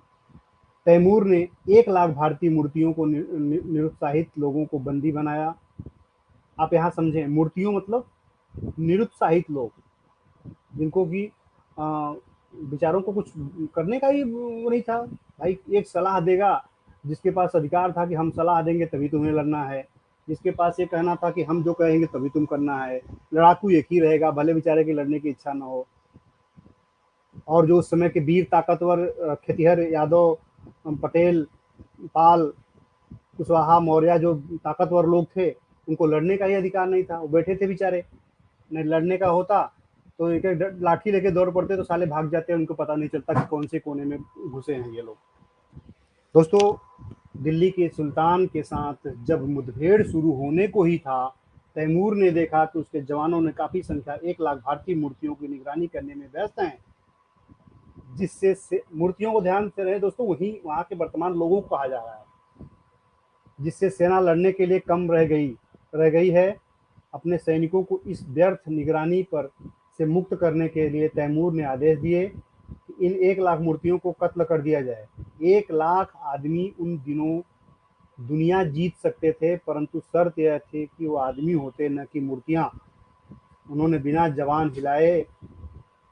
तैमूर ने 1 लाख भारतीय मूर्तियों को निरुत्साहित लोगों को बंदी बनाया। आप यहाँ समझें, मूर्तियों मतलब निरुत्साहित लोग, जिनको कि विचारों को कुछ करने का ही वो नहीं था। भाई एक सलाह देगा, जिसके पास अधिकार था कि हम सलाह देंगे तभी तुम्हें लड़ना है, जिसके पास ये कहना था कि हम जो कहेंगे तभी तुम करना है। लड़ाकू एक ही रहेगा, भले बेचारे की लड़ने की इच्छा ना हो। और जो उस समय के वीर ताकतवर खेतिहर यादव, पटेल, पाल, कुशवाहा, मौर्य जो ताकतवर लोग थे, उनको लड़ने का ही अधिकार नहीं था। वो बैठे थे बेचारे। नहीं लड़ने का होता तो एक एक लाठी लेके दौड़ पड़ते तो साले भाग जाते, उनको पता नहीं चलता कि कौन से कोने में घुसे हैं ये लोग। दोस्तों, दिल्ली के सुल्तान के साथ जब मुठभेड़ शुरू होने को ही था, तैमूर ने देखा कि उसके जवानों ने काफी संख्या 1 लाख भारतीय मूर्तियों की निगरानी करने में व्यस्त हैं, जिससे मूर्तियों को ध्यान से रहे दोस्तों, वहीं वहां के वर्तमान लोगों को कहा जा रहा है, जिससे सेना लड़ने के लिए कम रह गई है। अपने सैनिकों को इस व्यर्थ निगरानी पर से मुक्त करने के लिए तैमूर ने आदेश दिए कि इन 1 लाख मूर्तियों को कत्ल कर दिया जाए। 1 लाख आदमी उन दिनों दुनिया जीत सकते थे, परंतु शर्त यह थी कि वो आदमी होते न कि मूर्तियां। उन्होंने बिना जवान हिलाए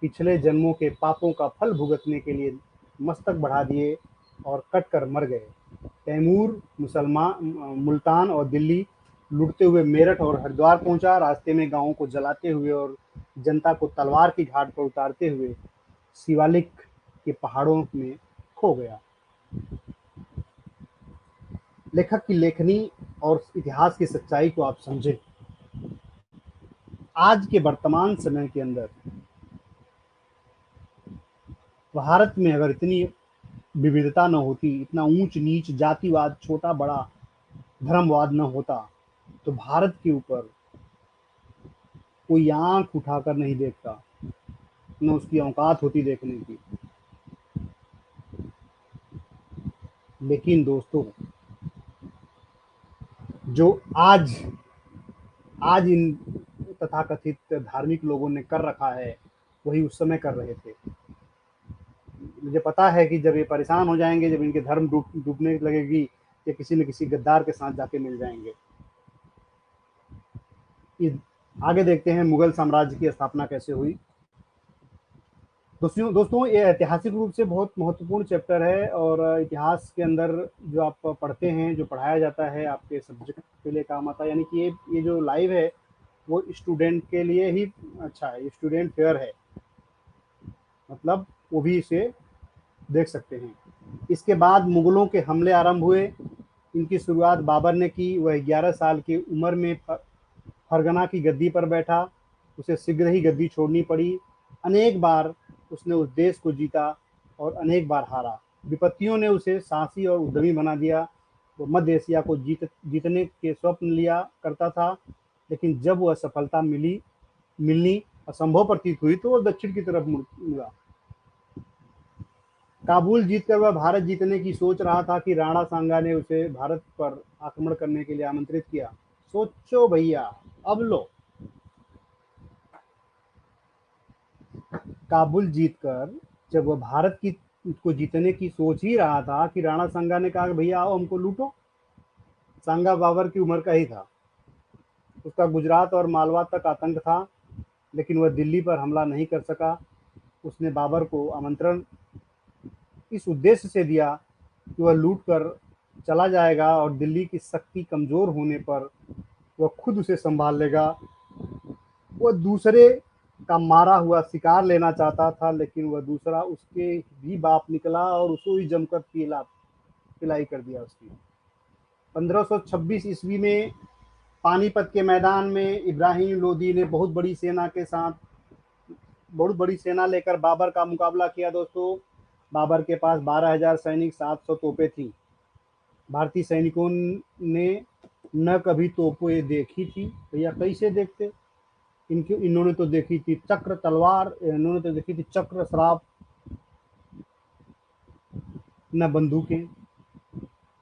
पिछले जन्मों के पापों का फल भुगतने के लिए मस्तक बढ़ा दिए और कट कर मर गए। तैमूर मुल्तान और दिल्ली लूटते हुए मेरठ और हरिद्वार पहुंचा। रास्ते में गांवों को जलाते हुए और जनता को तलवार की घाट पर उतारते हुए शिवालिक के पहाड़ों में खो गया। लेखक की लेखनी और इतिहास की सच्चाई को आप समझें। आज के वर्तमान समय के अंदर भारत में अगर इतनी विविधता न होती, इतना ऊंच नीच, जातिवाद, छोटा बड़ा धर्मवाद न होता, तो भारत के ऊपर कोई आंख उठाकर नहीं देखता, न उसकी औकात होती देखने की। लेकिन दोस्तों, जो आज आज इन तथाकथित धार्मिक लोगों ने कर रखा है, वही उस समय कर रहे थे। मुझे पता है कि जब ये परेशान हो जाएंगे, जब इनके धर्म डूबने लगेगी, ये किसी न किसी गद्दार के साथ जाके मिल जाएंगे। आगे देखते हैं मुगल साम्राज्य की स्थापना कैसे हुई। दोस्तों ये ऐतिहासिक रूप से बहुत महत्वपूर्ण चैप्टर है, और इतिहास के अंदर जो आप पढ़ते हैं, जो पढ़ाया जाता है, आपके सब्जेक्ट के लिए काम आता है। यानी कि ये जो लाइव है वो स्टूडेंट के लिए ही अच्छा है, स्टूडेंट फेयर है, मतलब वो भी इसे देख सकते हैं। इसके बाद मुगलों के हमले आरंभ हुए। इनकी शुरुआत बाबर ने की। वह 11 साल की उम्र में फरगना की गद्दी पर बैठा। उसे शीघ्र ही गद्दी छोड़नी पड़ी। अनेक बार उसने उस देश को जीता और अनेक बार हारा। विपत्तियों ने उसे साहसी और उद्यमी बना दिया। वो मध्य एशिया को जीतने के स्वप्न लिया करता था, लेकिन जब वह सफलता मिलनी असंभव प्रतीत हुई तो वह दक्षिण की तरफ मुड़ा। काबुल जीतकर वह भारत जीतने की सोच रहा था कि राणा सांगा ने उसे भारत पर आक्रमण करने के लिए आमंत्रित किया। सोचो भैया, अब लो, काबुल जीतकर जब वह भारत की को जीतने की सोच ही रहा था कि राणा सांगा ने कहा कि भैया आओ हमको लूटो। सांगा बाबर की उम्र का ही था। उसका गुजरात और मालवा तक आतंक था, लेकिन वह दिल्ली पर हमला नहीं कर सका। उसने बाबर को आमंत्रण इस उद्देश्य से दिया कि वह लूट कर चला जाएगा और दिल्ली की शक्ति कमज़ोर होने पर वह खुद उसे संभाल लेगा। वह दूसरे का मारा हुआ शिकार लेना चाहता था, लेकिन वह दूसरा उसके भी बाप निकला और उसको ही जमकर पिलाई कर दिया उसकी। 1526 ईस्वी में पानीपत के मैदान में इब्राहिम लोदी ने बहुत बड़ी सेना लेकर बाबर का मुकाबला किया दोस्तों। बाबर के पास 12,000 सैनिक, 700 तोपें थी। भारतीय सैनिकों ने न कभी तोपें देखी थी, भैया कैसे देखते, इन्होंने तो देखी थी चक्र तलवार, इन्होंने तो देखी थी चक्र शराब, न बंदूकें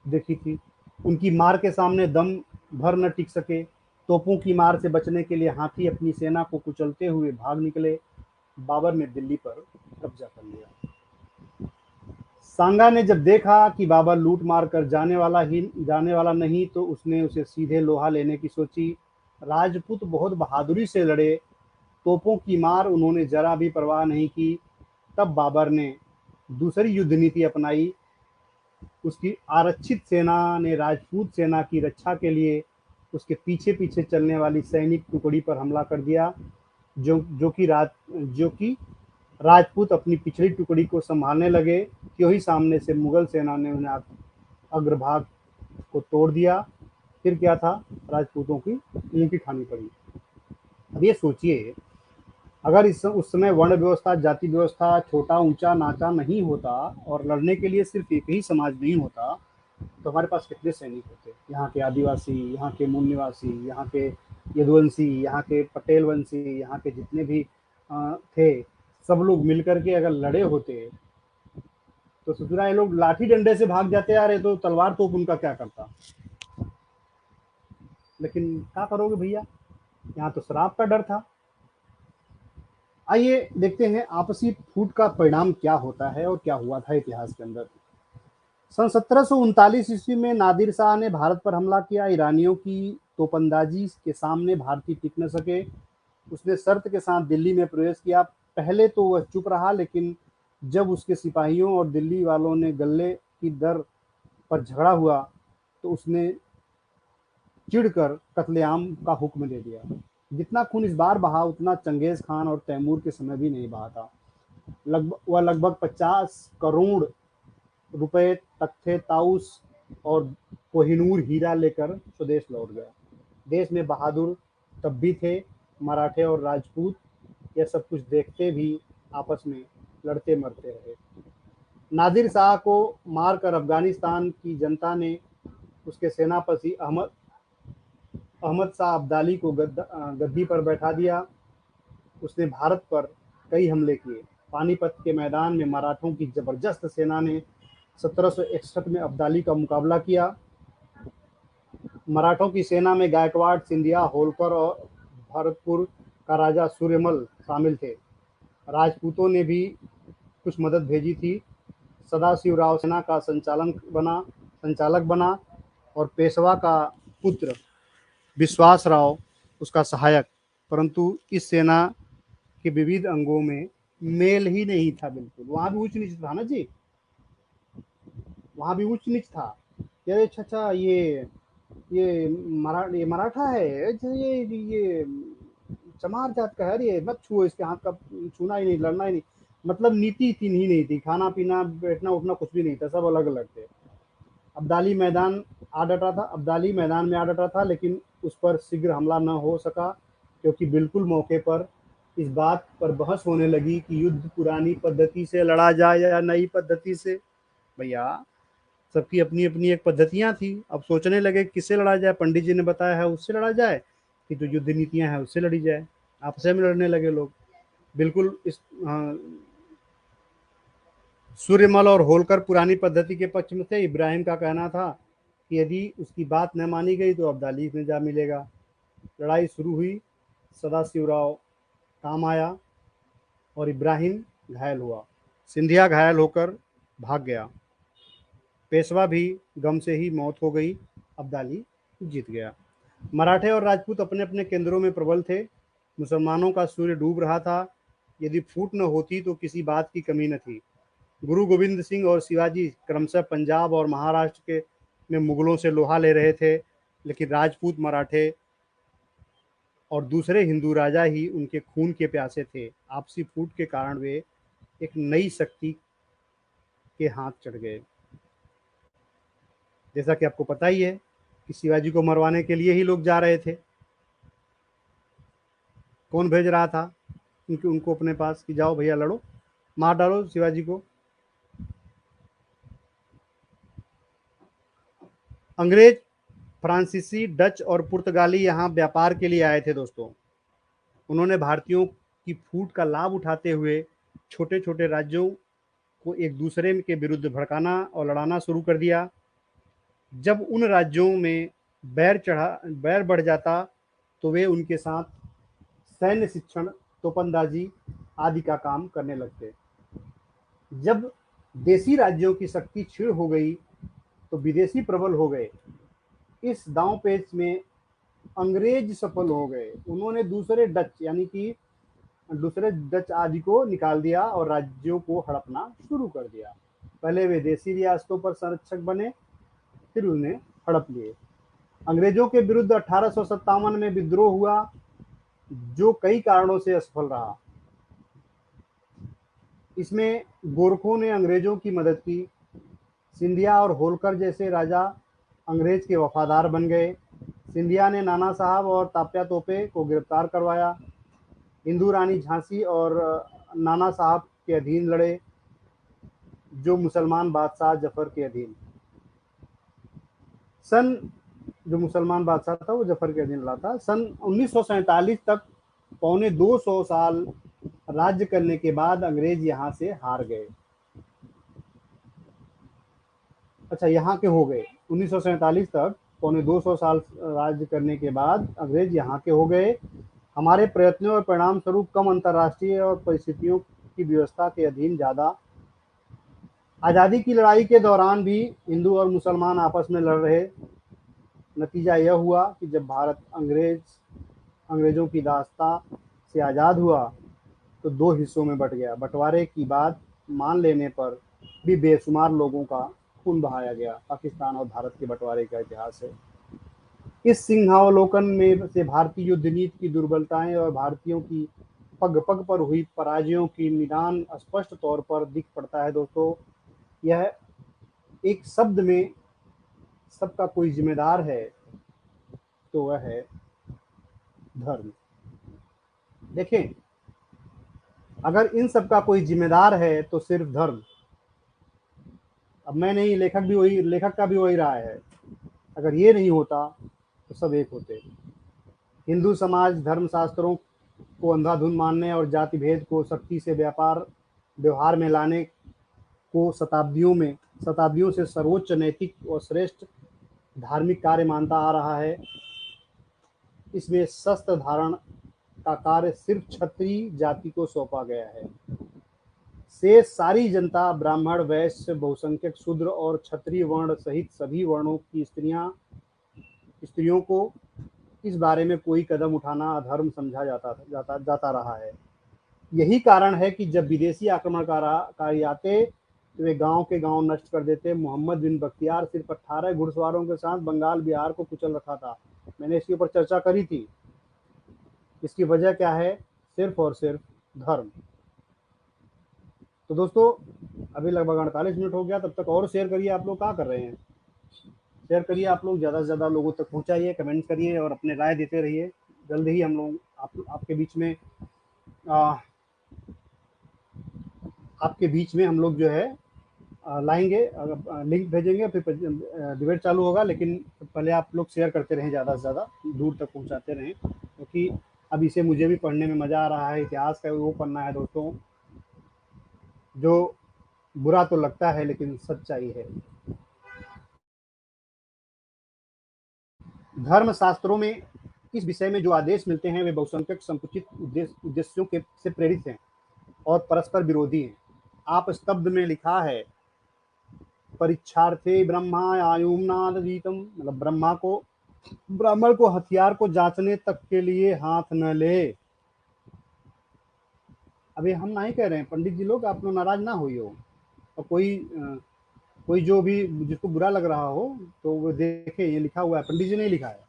देखी थी। उनकी मार के सामने दम भर न टिक सके। तोपों की मार से बचने के लिए हाथी अपनी सेना को कुचलते हुए भाग निकले। बाबर ने दिल्ली पर कब्जा कर लिया। सांगा ने जब देखा कि बाबर लूट मार कर जाने वाला नहीं, तो उसने उसे सीधे लोहा लेने की सोची। राजपूत बहुत बहादुरी से लड़े, तोपों की मार उन्होंने जरा भी परवाह नहीं की। तब बाबर ने दूसरी युद्ध नीति अपनाई। उसकी आरक्षित सेना ने राजपूत सेना की रक्षा के लिए उसके पीछे पीछे चलने वाली सैनिक टुकड़ी पर हमला कर दिया। जो कि राजपूत अपनी पिछली टुकड़ी को संभालने लगे। क्यों ही सामने से मुगल सेना ने उन्हें अग्रभाग को तोड़ दिया। फिर क्या था, राजपूतों की मुंह खानी पड़ी। अब ये सोचिए, अगर उस समय वर्ण व्यवस्था, जाति व्यवस्था, छोटा ऊंचा नाचा नहीं होता और लड़ने के लिए सिर्फ एक ही समाज नहीं होता, तो हमारे पास कितने सैनिक होते। यहाँ के आदिवासी, यहाँ के मूल निवासी, यहाँ के यदुवंशी, यहाँ के पटेल वंशी, यहाँ के जितने भी थे, सब लोग मिलकर के अगर लड़े होते तो ससुरा ये लोग लाठी डंडे से भाग जाते यार, ये तो तलवार तोप उनका क्या करता। लेकिन क्या करोगे भैया, यहाँ तो शराब का डर था। आइए देखते हैं आपसी फूट का परिणाम क्या होता है और क्या हुआ था इतिहास के अंदर। सन 1739 ईस्वी में नादिर शाह ने भारत पर हमला किया। ईरानियों की तोपंदाजी के सामने भारतीय टिक न सके। उसने शर्त के साथ दिल्ली में प्रवेश किया। पहले तो वह चुप रहा, लेकिन जब उसके सिपाहियों और दिल्ली वालों ने गले की दर पर झगड़ा हुआ तो उसने चिढ़कर कत्लेआम का हुक्म दे दिया। जितना खून इस बार बहा उतना चंगेज खान और तैमूर के समय भी नहीं बहा था। लगभग 50 करोड़ रुपए, तख्ते ताउस और कोहिनूर हीरा लेकर स्वदेश लौट गया। देश में बहादुर तब भी थे। मराठे और राजपूत यह सब कुछ देखते भी आपस में लड़ते मरते रहे। नादिर शाह को मारकर अफगानिस्तान की जनता ने उसके सेनापति अहमद शाह अब्दाली को गद्दी पर बैठा दिया। उसने भारत पर कई हमले किए। पानीपत के मैदान में मराठों की जबरदस्त सेना ने 1761 में अब्दाली का मुकाबला किया। मराठों की सेना में गायकवाड़, सिंधिया, होलकर और भरतपुर का राजा सूर्यमल शामिल थे। राजपूतों ने भी कुछ मदद भेजी थी। सदाशिवराव सेना का संचालक बना और पेशवा का पुत्र विश्वासराव उसका सहायक। परंतु इस सेना के विविध अंगों में मेल ही नहीं था बिल्कुल। वहां भी ऊंच नीच था ना जी, वहां भी ऊंच नीच था। अरे अच्छा, ये मराठा है, अच्छा ये चमार जात का है, ये मत छुओ, इसके हाथ का छूना ही नहीं, लड़ना ही नहीं। मतलब नीति तीन ही नहीं थी, खाना पीना बैठना उठना कुछ भी नहीं था, सब अलग अलग थे। अब्दाली मैदान में आ डटा था, लेकिन उस पर शीघ्र हमला न हो सका, क्योंकि बिल्कुल मौके पर इस बात पर बहस होने लगी कि युद्ध पुरानी पद्धति से लड़ा जाए या नई पद्धति से। भैया सबकी अपनी अपनी एक पद्धतियां थी। अब सोचने लगे किससे लड़ा जाए। पंडित जी ने बताया है उससे लड़ा जाए, कि जो युद्ध नीतियां हैं उससे लड़ी जाए। आपस में लड़ने लगे लोग। बिल्कुल सूर्यमल और होलकर पुरानी पद्धति के पक्ष में थे। इब्राहिम का कहना था कि यदि उसकी बात न मानी गई तो अब्दाली में जा मिलेगा। लड़ाई शुरू हुई। सदाशिवराव काम आया और इब्राहिम घायल हुआ। सिंधिया घायल होकर भाग गया। पेशवा भी गम से ही मौत हो गई। अब्दाली जीत गया। मराठे और राजपूत अपने अपने केंद्रों में प्रबल थे। मुसलमानों का सूर्य डूब रहा था। यदि फूट न होती तो किसी बात की कमी न थी। गुरु गोविंद सिंह और शिवाजी क्रमशः पंजाब और महाराष्ट्र के में मुगलों से लोहा ले रहे थे, लेकिन राजपूत, मराठे और दूसरे हिंदू राजा ही उनके खून के प्यासे थे। आपसी फूट के कारण वे एक नई शक्ति के हाथ चढ़ गए। जैसा कि आपको पता ही है कि शिवाजी को मरवाने के लिए ही लोग जा रहे थे। कौन भेज रहा था उनको अपने पास कि जाओ भैया लड़ो, मार डालो शिवाजी को? अंग्रेज, फ्रांसीसी, डच और पुर्तगाली यहाँ व्यापार के लिए आए थे दोस्तों। उन्होंने भारतीयों की फूट का लाभ उठाते हुए छोटे छोटे राज्यों को एक दूसरे के विरुद्ध भड़काना और लड़ाना शुरू कर दिया। जब उन राज्यों में बैर बढ़ जाता तो वे उनके साथ सैन्य शिक्षण, तोपंदाजी आदि का काम करने लगते। जब देसी राज्यों की शक्ति क्षीण हो गई तो विदेशी प्रबल हो गए। इस दांव पेच में अंग्रेज सफल हो गए। उन्होंने दूसरे डच आदि को निकाल दिया और राज्यों को हड़पना शुरू कर दिया। पहले वे देसी रियासतों पर संरक्षक बने, फिर उन्हें हड़प लिए। अंग्रेजों के विरुद्ध 1857 में विद्रोह हुआ, जो कई कारणों से असफल रहा। इसमें गोरखों ने अंग्रेजों की मदद की। सिंधिया और होलकर जैसे राजा अंग्रेज के वफादार बन गए। सिंधिया ने नाना साहब और तात्या तोपे को गिरफ्तार करवाया। हिंदू रानी झांसी और नाना साहब के अधीन लड़े, जो मुसलमान बादशाह जफर के अधीन सन जो मुसलमान बादशाह था वो जफर के अधीन लड़ा था। सन 1947 तक 250 साल राज्य करने के बाद अंग्रेज यहाँ से हार गए। अच्छा, यहाँ के हो गए। 1947 तक 250 साल राज्य करने के बाद अंग्रेज यहाँ के हो गए। हमारे प्रयत्नों और परिणाम स्वरूप कम अंतर्राष्ट्रीय और परिस्थितियों की व्यवस्था के अधीन ज़्यादा। आज़ादी की लड़ाई के दौरान भी हिंदू और मुसलमान आपस में लड़ रहे। नतीजा यह हुआ कि जब भारत अंग्रेजों की दास्ता से आज़ाद हुआ तो दो हिस्सों में बट गया। बंटवारे की बात मान लेने पर भी बेशुमार लोगों का खून बहाया गया। पाकिस्तान और भारत के बंटवारे का इतिहास है। इस सिंहावलोकन में से भारतीय युद्ध नीति की दुर्बलताएं और भारतीयों की पग पग पर हुई पराजयों की निदान स्पष्ट तौर पर दिख पड़ता है दोस्तों। यह एक शब्द में सबका कोई जिम्मेदार है तो वह है धर्म। देखें, अगर इन सब का कोई जिम्मेदार है तो सिर्फ धर्म। अब मैं नहीं, लेखक का भी वही राय है। अगर ये नहीं होता तो सब एक होते। हिंदू समाज धर्मशास्त्रों को अंधाधुंध मानने और जाति भेद को सख्ती से व्यवहार में लाने को शताब्दियों से सर्वोच्च नैतिक और श्रेष्ठ धार्मिक कार्य मानता आ रहा है। इसमें शस्त्र धारण का कार्य सिर्फ क्षत्रिय जाति को सौंपा गया है। शेष सारी जनता, ब्राह्मण, वैश्य, बहुसंख्यक शूद्र और क्षत्रिय वर्ण सहित सभी वर्णों की स्त्रियों को इस बारे में कोई कदम उठाना अधर्म समझा जाता रहा है। यही कारण है कि जब विदेशी आक्रमणकारी आते तो वे गांव के गांव नष्ट कर देते। मोहम्मद बिन बख्तियार सिर्फ 18 घुड़सवारों के साथ बंगाल बिहार को कुचल रखा था। मैंने इसके ऊपर चर्चा करी थी। इसकी वजह क्या है? सिर्फ और सिर्फ धर्म। तो दोस्तों, अभी लगभग 48 मिनट हो गया। तब तक और शेयर करिए। आप लोग क्या कर रहे हैं? शेयर करिए, आप लोग ज़्यादा से ज़्यादा लोगों तक पहुंचाइए, कमेंट करिए और अपने राय देते रहिए। जल्द ही हम लोग आपके बीच में हम लोग जो है लाएंगे, लिंक भेजेंगे, फिर डिबेट चालू होगा। लेकिन पहले आप लोग शेयर करते रहें, ज़्यादा से ज़्यादा दूर तक पहुंचाते रहें, क्योंकि अब इसे मुझे भी पढ़ने में मज़ा आ रहा है। इतिहास का वो पढ़ना है दोस्तों जो बुरा तो लगता है लेकिन सच्चाई है। धर्म शास्त्रों में इस विषय में जो आदेश मिलते हैं वे बहुसंख्यक संकुचित उद्देश्यों के से प्रेरित हैं और परस्पर विरोधी हैं। आप स्तब्ध में लिखा है, परीक्षार्थे ब्रह्मा आयुम्नादीतम, मतलब ब्राह्मण को हथियार को जांचने तक के लिए हाथ न ले। अभी हम नहीं कह रहे हैं, पंडित जी लोग आप लोग नाराज ना हुई हो। और कोई जो भी जिसको बुरा लग रहा हो तो वो देखे, ये लिखा हुआ है, पंडित जी ने लिखा है,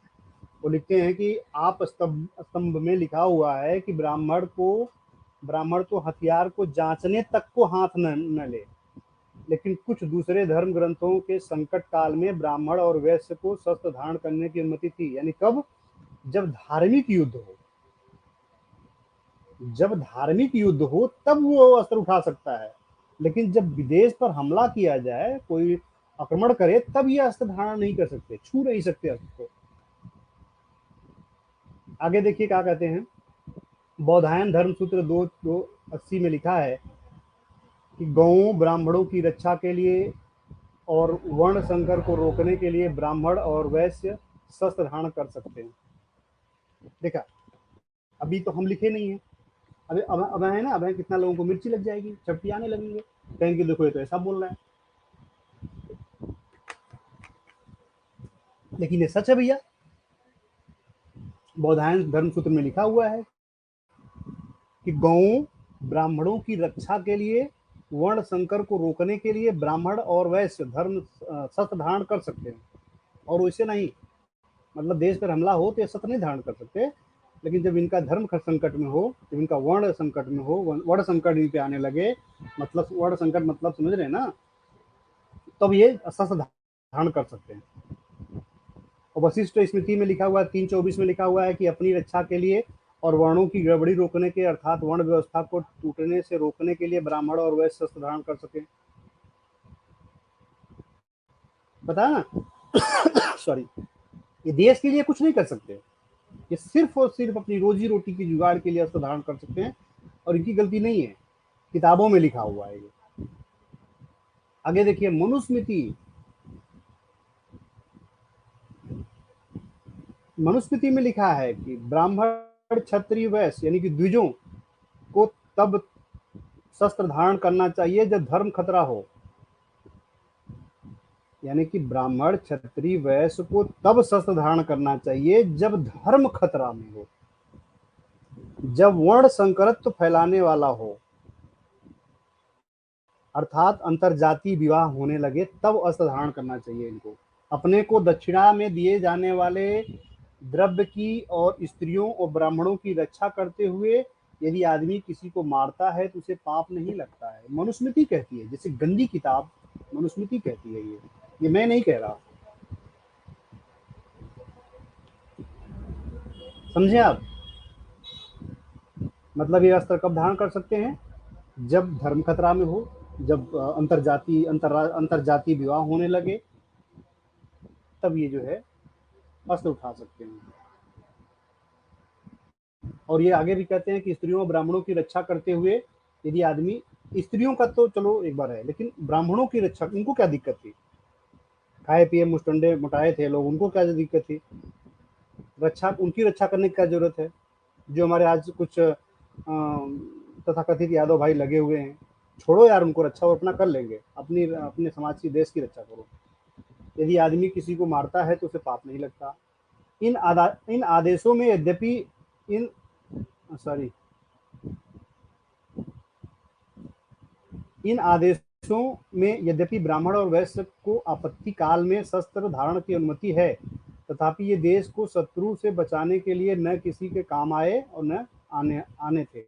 वो लिखते हैं कि आप स्तंभ स्तंभ में लिखा हुआ है कि ब्राह्मण तो हथियार को जांचने तक को हाथ न ले, लेकिन कुछ दूसरे धर्म ग्रंथों के संकट काल में ब्राह्मण और वैश्य को शस्त्र धारण करने की अनुमति थी। यानी कब? जब धार्मिक युद्ध हो, जब धार्मिक युद्ध हो तब वो अस्त्र उठा सकता है, लेकिन जब विदेश पर हमला किया जाए, कोई आक्रमण करे, तब ये अस्त्र धारण नहीं कर सकते, छू नहीं सकते अस्त्र को। आगे देखिए क्या कहते हैं, बौधायन धर्म सूत्र 280 में लिखा है कि गौओं ब्राह्मणों की रक्षा के लिए और वर्ण संकर को रोकने के लिए ब्राह्मण और वैश्य शस्त्र धारण कर सकते हैं। देखा, अभी तो हम लिखे नहीं है, अब है ना, अब है कितना लोगों को मिर्ची लग जाएगी, चपटी आने लगेंगे, कहेंगे देखो ये तो ऐसा बोल रहा है, लेकिन ये सच है भैया। बौधायन धर्म सूत्र में लिखा हुआ है कि गौओं ब्राह्मणों की रक्षा के लिए, वर्ण संकर को रोकने के लिए ब्राह्मण और वैश्य धर्म शस्त्र धारण कर सकते हैं, और वैसे नहीं, मतलब देश पर हमला हो तो ये शस्त्र नहीं धारण कर सकते, लेकिन जब इनका धर्म संकट में हो, जब इनका वर्ण संकट में हो, वर्ण संकट इन पे आने लगे, मतलब वर्ण संकट मतलब समझ रहे हैं ना, तब ये शस्त्र धारण कर सकते हैं। और वशिष्ठ स्मृति में लिखा हुआ है 3:24 में लिखा हुआ है कि अपनी रक्षा के लिए और वर्णों की गड़बड़ी रोकने के, अर्थात वर्ण व्यवस्था को टूटने से रोकने के लिए ब्राह्मण और वैश्य शस्त्र धारण कर सके। पता है ना सॉरी, ये देश के लिए कुछ नहीं कर सकते, ये सिर्फ और सिर्फ अपनी रोजी रोटी की जुगाड़ के लिए अस्त्र धारण कर सकते हैं, और इनकी गलती नहीं है, किताबों में लिखा हुआ है ये। आगे देखिए, मनुस्मृति में लिखा है कि ब्राह्मण क्षत्रिय वैश्य यानी कि द्विजों को तब शस्त्र धारण करना चाहिए जब धर्म खतरा हो। यानी कि ब्राह्मण क्षत्रिय वैश्य को तब शस्त्र धारण करना चाहिए जब धर्म खतरा में हो, जब वर्ण संकरत्व फैलाने वाला हो, अर्थात अंतरजातीय विवाह होने लगे, तब अस्त्र धारण करना चाहिए इनको। अपने को दक्षिणा में दिए जाने वाले द्रव्य की और स्त्रियों और ब्राह्मणों की रक्षा करते हुए यदि आदमी किसी को मारता है तो उसे पाप नहीं लगता है। मनुस्मृति कहती है, जैसे गंदी किताब मनुस्मृति कहती है, ये मैं नहीं कह रहा, समझे आप? मतलब ये अस्त्र कब धारण कर सकते हैं? जब धर्म खतरा में हो, जब अंतरजातीय विवाह होने लगे, तब ये जो है अस्त्र उठा सकते हैं। और ये आगे भी कहते हैं कि स्त्रियों और ब्राह्मणों की रक्षा करते हुए यदि आदमी, स्त्रियों का तो चलो एक बार है, लेकिन ब्राह्मणों की रक्षा, उनको क्या दिक्कत थी? खाए पिए मुस्टंडे मोटाए थे लोग, उनको क्या दिक्कत थी? उनकी रक्षा करने की क्या जरूरत है? जो हमारे आज कुछ तथाकथित यादव भाई लगे हुए हैं, छोड़ो यार उनको, रक्षा वो अपना कर लेंगे, अपने समाज की, देश की रक्षा करो। यदि आदमी किसी को मारता है तो उसे पाप नहीं लगता। इन आदेशों में यद्यपि इन सॉरी इन आदेशों में यद्यपि ब्राह्मण और वैश्य को आपत्ति काल में शस्त्र धारण की अनुमति है, तथापि ये देश को शत्रु से बचाने के लिए न किसी के काम आए और न आने थे।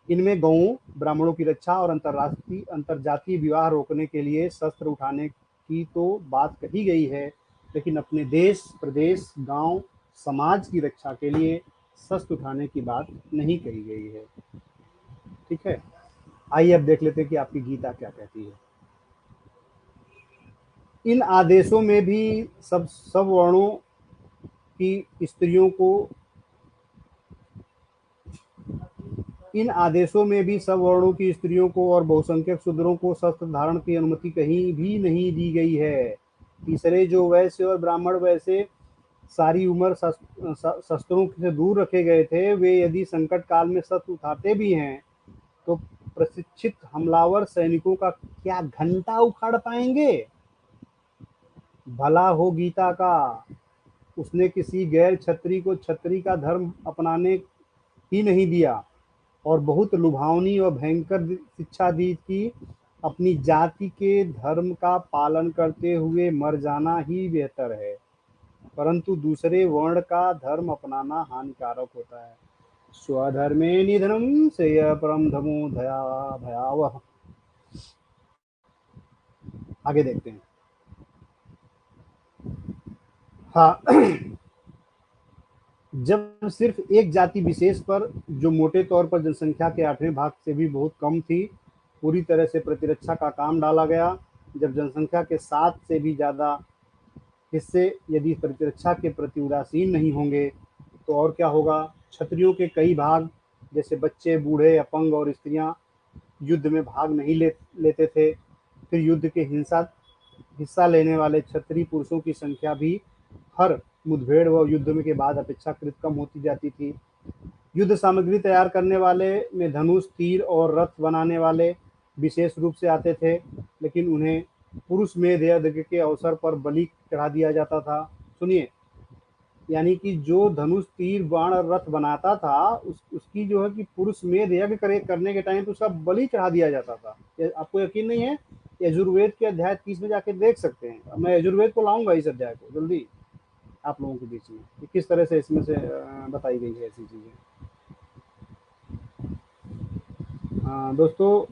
इनमें गौओं ब्राह्मणों की रक्षा और अंतरजातीय विवाह रोकने के लिए शस्त्र उठाने की तो बात कही गई है, लेकिन अपने देश, प्रदेश, गांव, समाज की रक्षा के लिए शस्त्र उठाने की बात नहीं कही गई है। ठीक है, आइए अब देख लेते हैं कि आपकी गीता क्या कहती है। इन आदेशों में भी सब वर्णों की स्त्रियों को इन आदेशों में भी सब वर्णों की स्त्रियों को और बहुसंख्यक शूद्रों को शस्त्र धारण की अनुमति कहीं भी नहीं दी गई है। तीसरे जो वैश्य और ब्राह्मण वैसे सारी उम्र शस्त्रों से दूर रखे गए थे, वे यदि संकट काल में शस्त्र उठाते भी हैं तो प्रशिक्षित हमलावर सैनिकों का क्या घंटा उखाड़ पाएंगे? भला हो गीता का, उसने किसी गैर छत्री को छत्री का धर्म अपनाने ही नहीं दिया, और बहुत लुभावनी और भयंकर शिक्षा दी थी अपनी जाति के धर्म का पालन करते हुए मर जाना ही बेहतर है, परंतु दूसरे वर्ण का धर्म अपनाना हानिकारक होता है। स्वधर्मे निधनम से परम धमो धया भयावह। आगे देखते हैं। हाँ, जब सिर्फ एक जाति विशेष पर, जो मोटे तौर पर जनसंख्या के 8वें भाग से भी बहुत कम थी, पूरी तरह से प्रतिरक्षा का काम डाला गया, जब जनसंख्या के 7 से भी ज़्यादा हिस्से यदि प्रतिरक्षा के प्रति उदासीन नहीं होंगे तो और क्या होगा। क्षत्रियों के कई भाग, जैसे बच्चे, बूढ़े, अपंग और स्त्रियां युद्ध में भाग नहीं लेते थे। फिर युद्ध के हिस्सा लेने वाले क्षत्रिय पुरुषों की संख्या भी हर मुठभेड़ व युद्ध में के बाद अपेक्षाकृत कम होती जाती थी। युद्ध सामग्री तैयार करने वाले में धनुष, तीर और रथ बनाने वाले विशेष रूप से आते थे, लेकिन उन्हें पुरुष मेध यज्ञ के अवसर पर बलि चढ़ा दिया जाता था। सुनिए, यानी कि जो धनुष, तीर, बाण और रथ बनाता था, उसकी जो है कि पुरुष मेध यज्ञ करने के टाइम तो उसका बलि चढ़ा दिया जाता था। आपको यकीन नहीं है? यजुर्वेद के अध्याय 30 में जाके देख सकते हैं। मैं यजुर्वेद को लाऊंगा इस अध्याय को जल्दी आप लोगों के बीच में, कि किस तरह से इसमें से बताई गई है ऐसी चीजें। दोस्तों,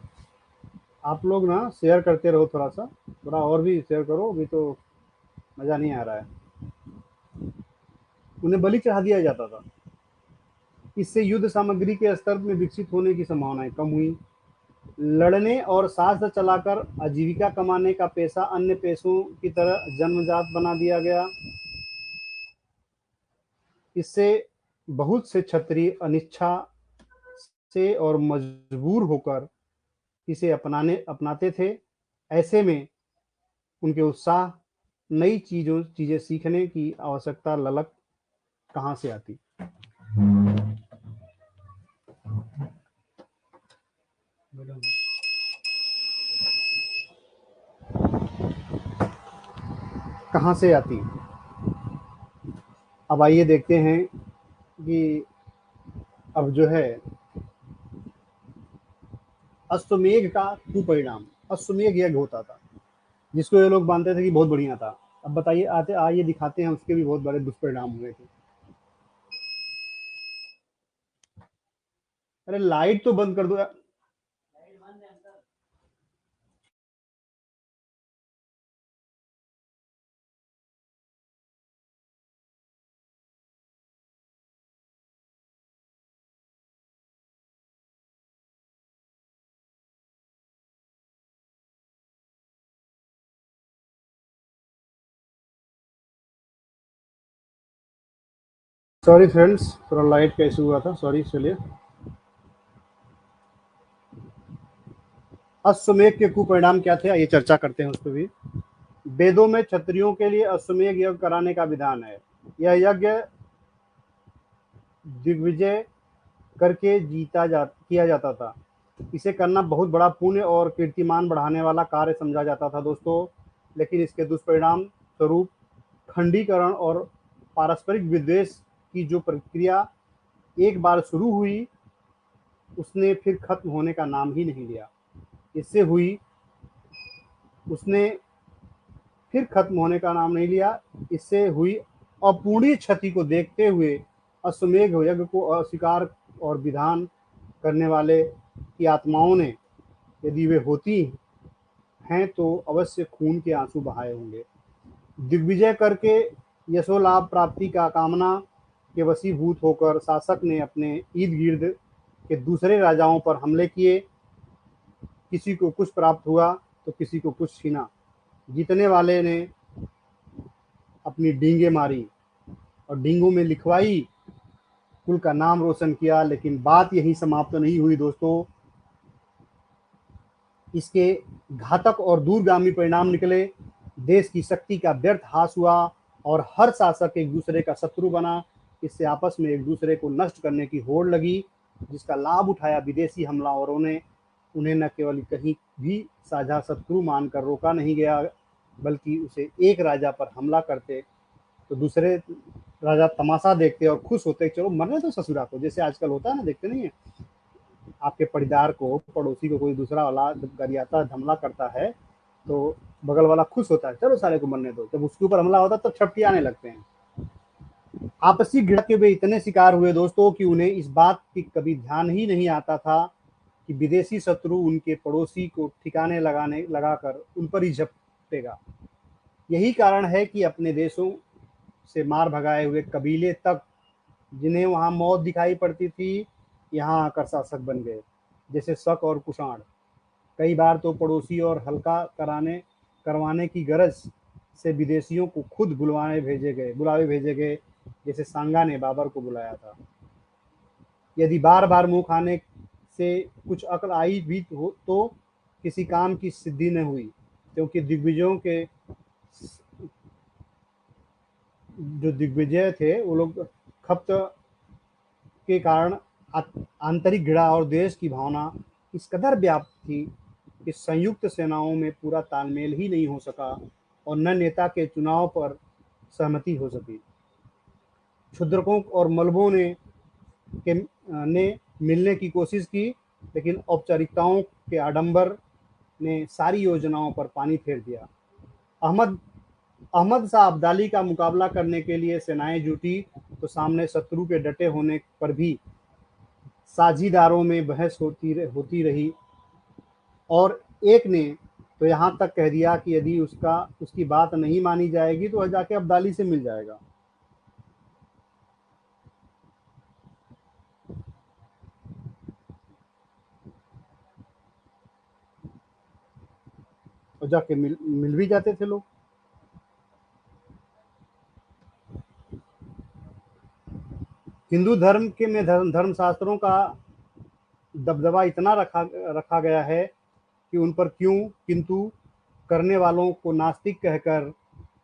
आप लोग ना शेयर करते रहो, थोड़ा और भी शेयर करो, अभी तो मज़ा नहीं आ रहा है। उन्हें बलि चढ़ा दिया जाता था। इससे युद्ध सामग्री के स्तर में विकसित होने की संभावनाएं कम हुई। लड़ने और शास्त्र चलाकर आजीविका कमाने का पेशा अन्य पेशों की तरह जन्मजात बना दिया गया। इससे बहुत से क्षत्रिय अनिच्छा से और मजबूर होकर इसे अपनाते थे। ऐसे में उनके उत्साह, नई चीजें सीखने की आवश्यकता, ललक कहाँ से आती। कहाँ से आती। अब आइए देखते हैं कि अब जो है अश्वमेघ का कुपरिणाम। अश्वमेघ यज्ञ होता था जिसको ये लोग मानते थे कि बहुत बढ़िया था। अब बताइए, आइए दिखाते हैं, उसके भी बहुत बड़े दुष्परिणाम हुए थे। अरे लाइट तो बंद कर दो यार। सॉरी फ्रेंड्स, थोड़ा लाइट का इशू हुआ था, सॉरी। चलिए, अश्वमेघ के कुपरिणाम क्या थे, ये चर्चा करते हैं उस पर भी। वेदों में क्षत्रियों के लिए अश्वमेघ यज्ञ कराने का विधान है। यह यज्ञ दिग्विजय करके किया जाता था। इसे करना बहुत बड़ा पुण्य और कीर्तिमान बढ़ाने वाला कार्य समझा जाता था दोस्तों। लेकिन इसके दुष्परिणाम स्वरूप खंडीकरण और पारस्परिक विद्वेष की जो प्रक्रिया एक बार शुरू हुई, उसने फिर खत्म होने का नाम ही नहीं लिया। इससे हुई उसने फिर खत्म होने का नाम नहीं लिया। इससे हुई अपूर्णीय क्षति को देखते हुए अश्वमेघ यज्ञ को अस्वीकार और विधान करने वाले की आत्माओं ने, यदि वे होती हैं, तो अवश्य खून के आंसू बहाए होंगे। दिग्विजय करके यशो लाभ प्राप्ति का कामना के वशीभूत होकर शासक ने अपने इर्द गिर्द के दूसरे राजाओं पर हमले किए। किसी को कुछ प्राप्त हुआ तो किसी को कुछ छीना। जीतने वाले ने अपनी डींगे मारी और डींगों में लिखवाई, कुल का नाम रोशन किया। लेकिन बात यही समाप्त नहीं हुई दोस्तों। इसके घातक और दूरगामी परिणाम निकले। देश की शक्ति का व्यर्थ हास हुआ और हर शासक एक दूसरे का शत्रु बना। इससे आपस में एक दूसरे को नष्ट करने की होड़ लगी, जिसका लाभ उठाया विदेशी हमलावरों ने। उन्हें न केवल कहीं भी साझा शत्रु मानकर रोका नहीं गया, बल्कि उसे एक राजा पर हमला करते तो दूसरे राजा तमाशा देखते और खुश होते, चलो मरने तो ससुरा को, जैसे आजकल होता है ना, देखते नहीं है। आपके पड़ीदार को, पड़ोसी को कोई दूसरा वाला जब गरियाता हमला करता है तो बगल वाला खुश होता है, चलो साले को मरने दो। जब उसके ऊपर हमला होता है तब छटकियाने लगते हैं। आपसी घृणा के वे इतने शिकार हुए दोस्तों कि उन्हें इस बात की कभी ध्यान ही नहीं आता था कि विदेशी शत्रु उनके पड़ोसी को ठिकाने लगाकर उन पर ही झपटेगा। यही कारण है कि अपने देशों से मार भगाए हुए कबीले तक, जिन्हें वहां मौत दिखाई पड़ती थी, यहाँ आकर शासक बन गए, जैसे शक और कुषाण। कई बार तो पड़ोसी और हल्का करवाने की गरज से विदेशियों को खुद बुलावे भेजे गए, जैसे सांगा ने बाबर को बुलाया था। यदि बार बार मुंह खाने से कुछ अकल आई भी हो तो किसी काम की सिद्धि न हुई, क्योंकि दिग्विजय थे वो लोग खप्त के कारण आंतरिक घृणा और देश की भावना इस कदर व्याप्त थी कि संयुक्त सेनाओं में पूरा तालमेल ही नहीं हो सका और न नेता के चुनाव पर सहमति हो सकी। क्षुद्रकों और मलबों ने मिलने की कोशिश की, लेकिन औपचारिकताओं के आडंबर ने सारी योजनाओं पर पानी फेर दिया। अहमद शाह अब्दाली का मुकाबला करने के लिए सेनाएं जुटी तो सामने शत्रु के डटे होने पर भी साझीदारों में बहस होती रही, और एक ने तो यहाँ तक कह दिया कि यदि उसकी बात नहीं मानी जाएगी तो वह जाके अब्दाली से मिल जाएगा। और जाके मिल भी जाते थे लोग। हिंदू धर्म के में धर्मशास्त्रों का दबदबा इतना रखा गया है कि उन पर क्यों किंतु करने वालों को नास्तिक कहकर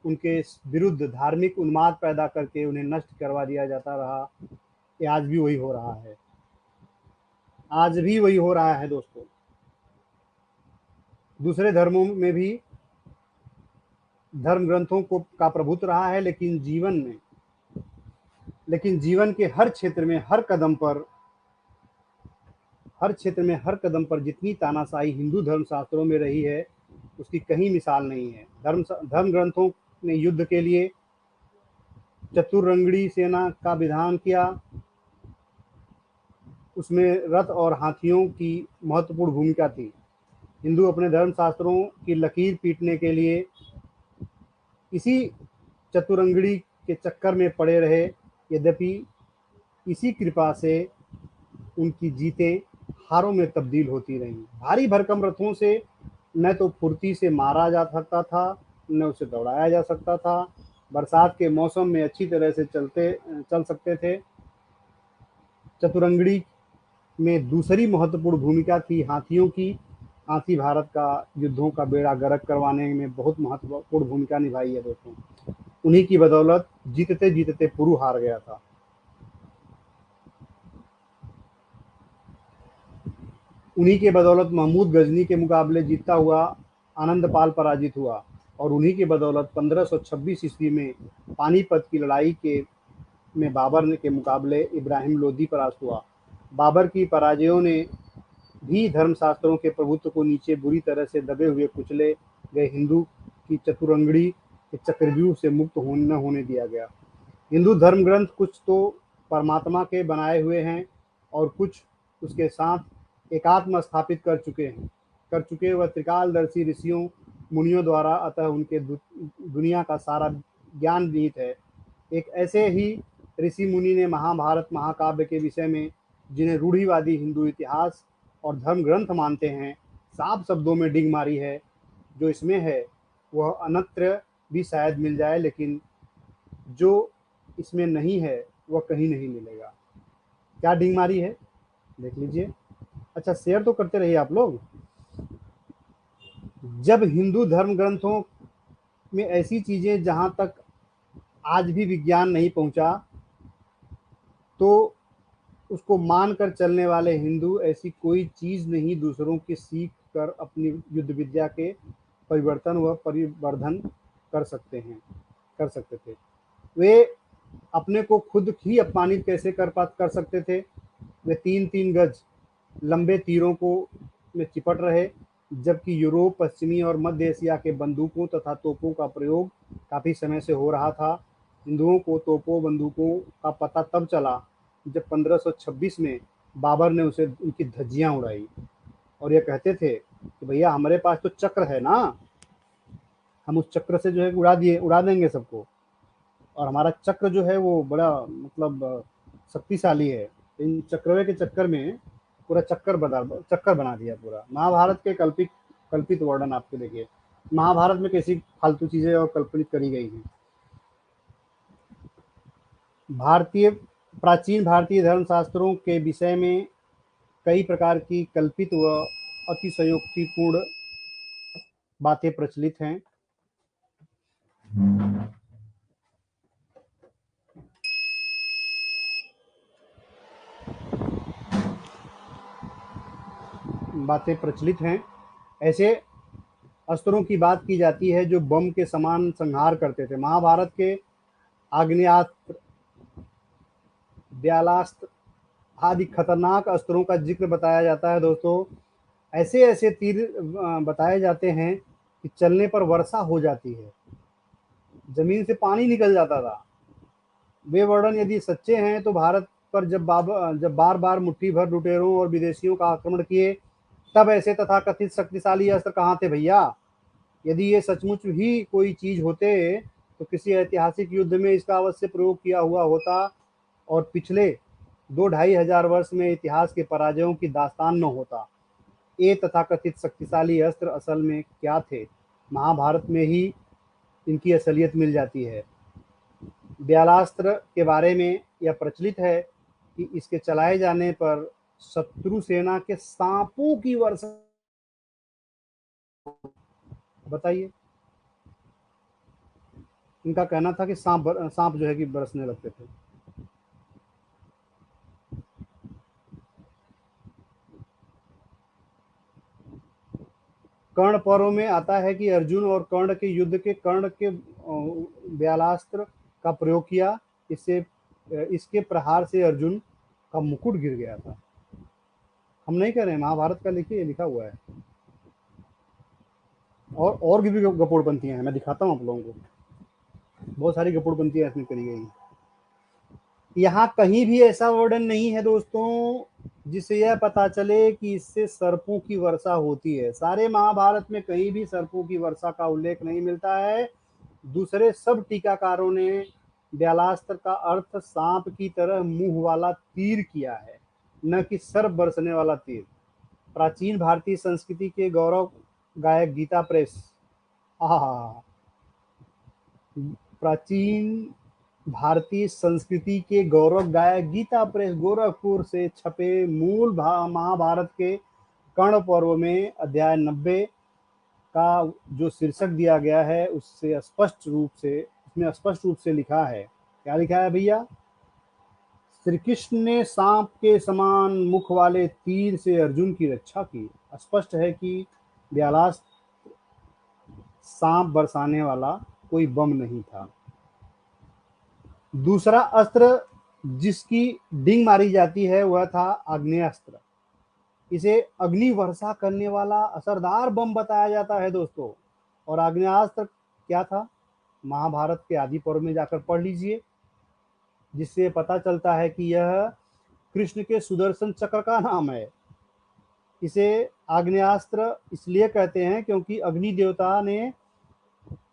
उनके विरुद्ध धार्मिक उन्माद पैदा करके उन्हें नष्ट करवा दिया जाता रहा। ये आज भी वही हो रहा है, आज भी वही हो रहा है दोस्तों। दूसरे धर्मों में भी धर्म ग्रंथों का प्रभुत्व रहा है, लेकिन जीवन के हर क्षेत्र में हर कदम पर जितनी तानाशाही हिंदू धर्मशास्त्रों में रही है, उसकी कहीं मिसाल नहीं है। धर्म ग्रंथों ने युद्ध के लिए चतुरंगड़ी सेना का विधान किया। उसमें रथ और हाथियों की महत्वपूर्ण भूमिका थी। हिंदू अपने धर्मशास्त्रों की लकीर पीटने के लिए इसी चतुरंगड़ी के चक्कर में पड़े रहे। यद्यपि इसी कृपा से उनकी जीतें हारों में तब्दील होती रहीं। भारी भरकम रथों से न तो फुर्ती से मारा जा सकता था, न उसे दौड़ाया जा सकता था। बरसात के मौसम में अच्छी तरह से चल सकते थे। चतुरंगड़ी में दूसरी महत्वपूर्ण भूमिका थी हाथियों की। हाथी भारत का युद्धों का बेड़ा गर्क करवाने में बहुत महत्वपूर्ण भूमिका निभाई है दोस्तों। उन्हीं की बदौलत जीतते जीतते पुरु हार गया था। उन्हीं के बदौलत महमूद गजनी के मुकाबले जीतता हुआ आनंदपाल पराजित हुआ, और उन्हीं के बदौलत 1526 ईस्वी में पानीपत की लड़ाई में बाबर के मुकाबले इब्राहिम लोदी परास्त हुआ। बाबर की पराजयों ने भी धर्मशास्त्रों के प्रभुत्व को नीचे बुरी तरह से दबे हुए कुचले गए हिंदू की चतुरंगड़ी के चक्रव्यूह से मुक्त न होने दिया गया। हिंदू धर्म ग्रंथ कुछ तो परमात्मा के बनाए हुए हैं और कुछ उसके साथ एकात्म स्थापित कर चुके वह त्रिकालदर्शी ऋषियों मुनियों द्वारा, अतः उनके दुनिया का सारा ज्ञान निहित है। एक ऐसे ही ऋषि मुनि ने महाभारत महाकाव्य के विषय में, जिन्हें रूढ़िवादी हिंदू इतिहास और धर्म ग्रंथ मानते हैं, साफ शब्दों में डिंग मारी है। जो इसमें है वह अन्यत्र भी शायद मिल जाए, लेकिन जो इसमें नहीं है वह कहीं नहीं मिलेगा। क्या डिंग मारी है देख लीजिए। अच्छा, शेयर तो करते रहिए आप लोग। जब हिंदू धर्म ग्रंथों में ऐसी चीजें जहां तक आज भी विज्ञान नहीं पहुंचा, तो उसको मानकर चलने वाले हिंदू ऐसी कोई चीज नहीं दूसरों की सीख कर अपनी युद्ध विद्या के परिवर्तन व परिवर्धन कर सकते थे। वे अपने को खुद ही अपमानित कैसे कर सकते थे। वे 3-3 गज लंबे तीरों को में चिपट रहे, जबकि यूरोप, पश्चिमी और मध्य एशिया के बंदूकों तथा तोपों का प्रयोग काफ़ी समय से हो रहा था। हिंदुओं को तोपों बंदूकों का पता तब चला जब 1526 में बाबर ने उसे उनकी धज्जियां उड़ाई और ये कहते थे कि भैया हमारे पास तो चक्र है ना, हम उस चक्र से जो है उड़ा देंगे सबको, और हमारा चक्र जो है वो बड़ा मतलब शक्तिशाली है। इन चक्रवे के चक्कर में पूरा चक्कर बना दिया पूरा। महाभारत के कल्पित वर्णन आपके देखिए, महाभारत में कैसी फालतू चीजें और कल्पनित करी गई हैं। भारतीय प्राचीन भारतीय धर्मशास्त्रों के विषय में कई प्रकार की कल्पित व अतिशयोक्तिपूर्ण बातें प्रचलित हैं। ऐसे अस्त्रों की बात की जाती है जो बम के समान संहार करते थे। महाभारत के आग्नेयास्त्र, ब्यालास्त्र आदि खतरनाक अस्त्रों का जिक्र बताया जाता है दोस्तों। ऐसे ऐसे तीर बताए जाते हैं कि चलने पर वर्षा हो जाती है, जमीन से पानी निकल जाता था। वे वर्णन यदि सच्चे हैं तो भारत पर जब बार बार मुट्ठी भर लुटेरों और विदेशियों का आक्रमण किए, तब ऐसे तथाकथित शक्तिशाली अस्त्र कहाँ थे भैया? यदि ये सचमुच ही कोई चीज होते तो किसी ऐतिहासिक युद्ध में इसका अवश्य प्रयोग किया हुआ होता और पिछले 2-2.5 हजार वर्ष में इतिहास के पराजयों की दास्तान न होता। ये तथाकथित शक्तिशाली अस्त्र असल में क्या थे? महाभारत में ही इनकी असलियत मिल जाती है। ब्यालास्त्र के बारे में यह प्रचलित है कि इसके चलाए जाने पर शत्रु सेना के सांपों की वर्षा। बताइए, इनका कहना था कि सांप जो है कि बरसने लगते थे। कर्ण पर्व में आता है कि अर्जुन और कर्ण के युद्ध के कर्ण के ब्यालास्त्र का प्रयोग किया। इससे इसके प्रहार से अर्जुन का मुकुट गिर गया था। हम नहीं कह रहे हैं, महाभारत का लिखिए, लिखा हुआ है। और भी गपोड़पंथियां हैं, मैं दिखाता हूँ आप लोगों को। बहुत सारी गपोड़पंथियां इसमें करी गई हैं। यहाँ कहीं भी ऐसा वर्णन नहीं है दोस्तों जिससे यह पता चले कि इससे सर्पों की वर्षा होती है। सारे महाभारत में कहीं भी सर्पों की वर्षा का उल्लेख नहीं मिलता है। दूसरे सब टीकाकारों ने ब्यालास्त्र का अर्थ सांप की तरह मुंह वाला तीर किया है, न कि सर्प बरसने वाला तीर। प्राचीन भारतीय संस्कृति के गौरव गायक गीता प्रेस, आहा, प्राचीन भारतीय संस्कृति के गौरव गायक गीता प्रेस गोरखपुर से छपे मूल महाभारत के कर्ण पर्व में अध्याय 90 का जो शीर्षक दिया गया है उसमें स्पष्ट रूप से लिखा है। क्या लिखा है भैया? श्री कृष्ण ने सांप के समान मुख वाले तीर से अर्जुन की रक्षा की। स्पष्ट है कि ब्यालास्त्र सांप बरसाने वाला कोई बम नहीं था। दूसरा अस्त्र जिसकी डिंग मारी जाती है वह था आग्नेयास्त्र। इसे अग्नि वर्षा करने वाला असरदार बम बताया जाता है दोस्तों। और आग्नेयास्त्र क्या था? महाभारत के आदि पर्व में जाकर पढ़ लीजिए, जिससे पता चलता है कि यह कृष्ण के सुदर्शन चक्र का नाम है। इसे आग्नेयास्त्र इसलिए कहते हैं क्योंकि अग्नि देवता ने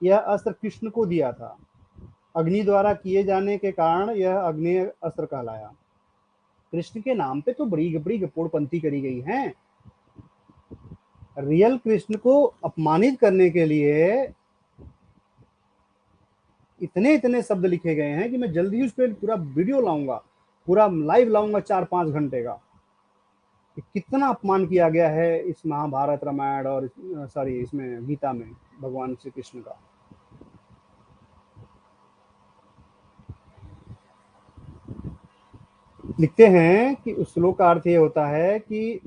यह अस्त्र कृष्ण को दिया था। अग्नि द्वारा किए जाने के कारण यह अग्नेय अस्त्र कहलाया। कृष्ण के नाम पे तो बड़ी बड़ी गपोड़पंथी करी गई हैं। रियल कृष्ण को अपमानित करने के लिए इतने इतने शब्द लिखे गए हैं कि मैं जल्दी ही उस पर पूरा वीडियो लाऊंगा, पूरा लाइव लाऊंगा 4-5 घंटे का, कि कितना अपमान किया गया है इस महाभारत रामायण और सॉरी इसमें गीता में भगवान श्री कृष्ण का। लिखते हैं कि उस श्लोक का अर्थ ये होता है कि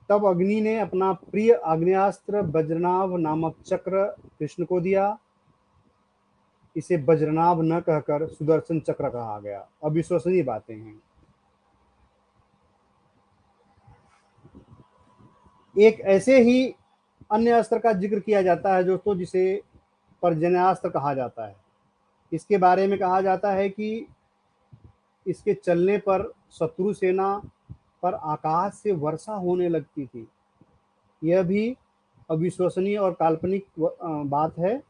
तब अग्नि ने अपना प्रिय आग्नेयास्त्र वज्रनाभ नामक चक्र कृष्ण को दिया। इसे वज्रनाभ न कहकर सुदर्शन चक्र कहा गया। अविश्वसनीय बातें हैं। एक ऐसे ही अन्य अस्त्र का जिक्र किया जाता है दोस्तों, जिसे पर्जन्यास्त्र कहा जाता है। इसके बारे में कहा जाता है कि इसके चलने पर शत्रु सेना पर आकाश से वर्षा होने लगती थी। यह भी अविश्वसनीय और काल्पनिक बात है,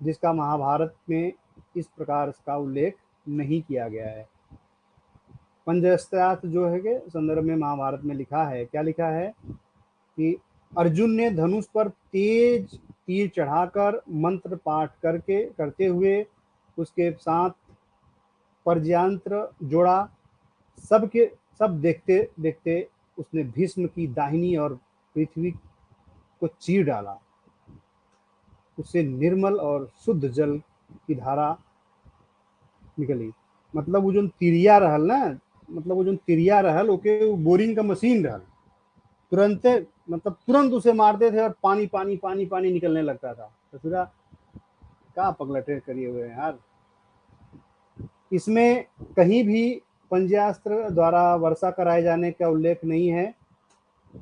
जिसका महाभारत में इस प्रकार का उल्लेख नहीं किया गया है। पंजस्त्रास्त्र जो है के संदर्भ में महाभारत में लिखा है, क्या लिखा है कि अर्जुन ने धनुष पर तेज तीर चढ़ाकर मंत्र पाठ करते हुए उसके साथ पर्जन्यास्त्र जोड़ा। सबके सब देखते देखते उसने भीष्म की दाहिनी और पृथ्वी को चीर डाला। उससे निर्मल और शुद्ध जल की धारा निकली। मतलब वो जो तिरिया रहल ना, मतलब वो जो तिरिया रहल ओके बोरिंग का मशीन रहल, तुरंत मतलब तुरंत उसे मारते थे और पानी पानी पानी पानी निकलने लगता था। तो फिर क्या पगलटे करिए हुए हैं यार। इसमें कहीं भी पंजस्त्र द्वारा वर्षा कराए जाने का उल्लेख नहीं है।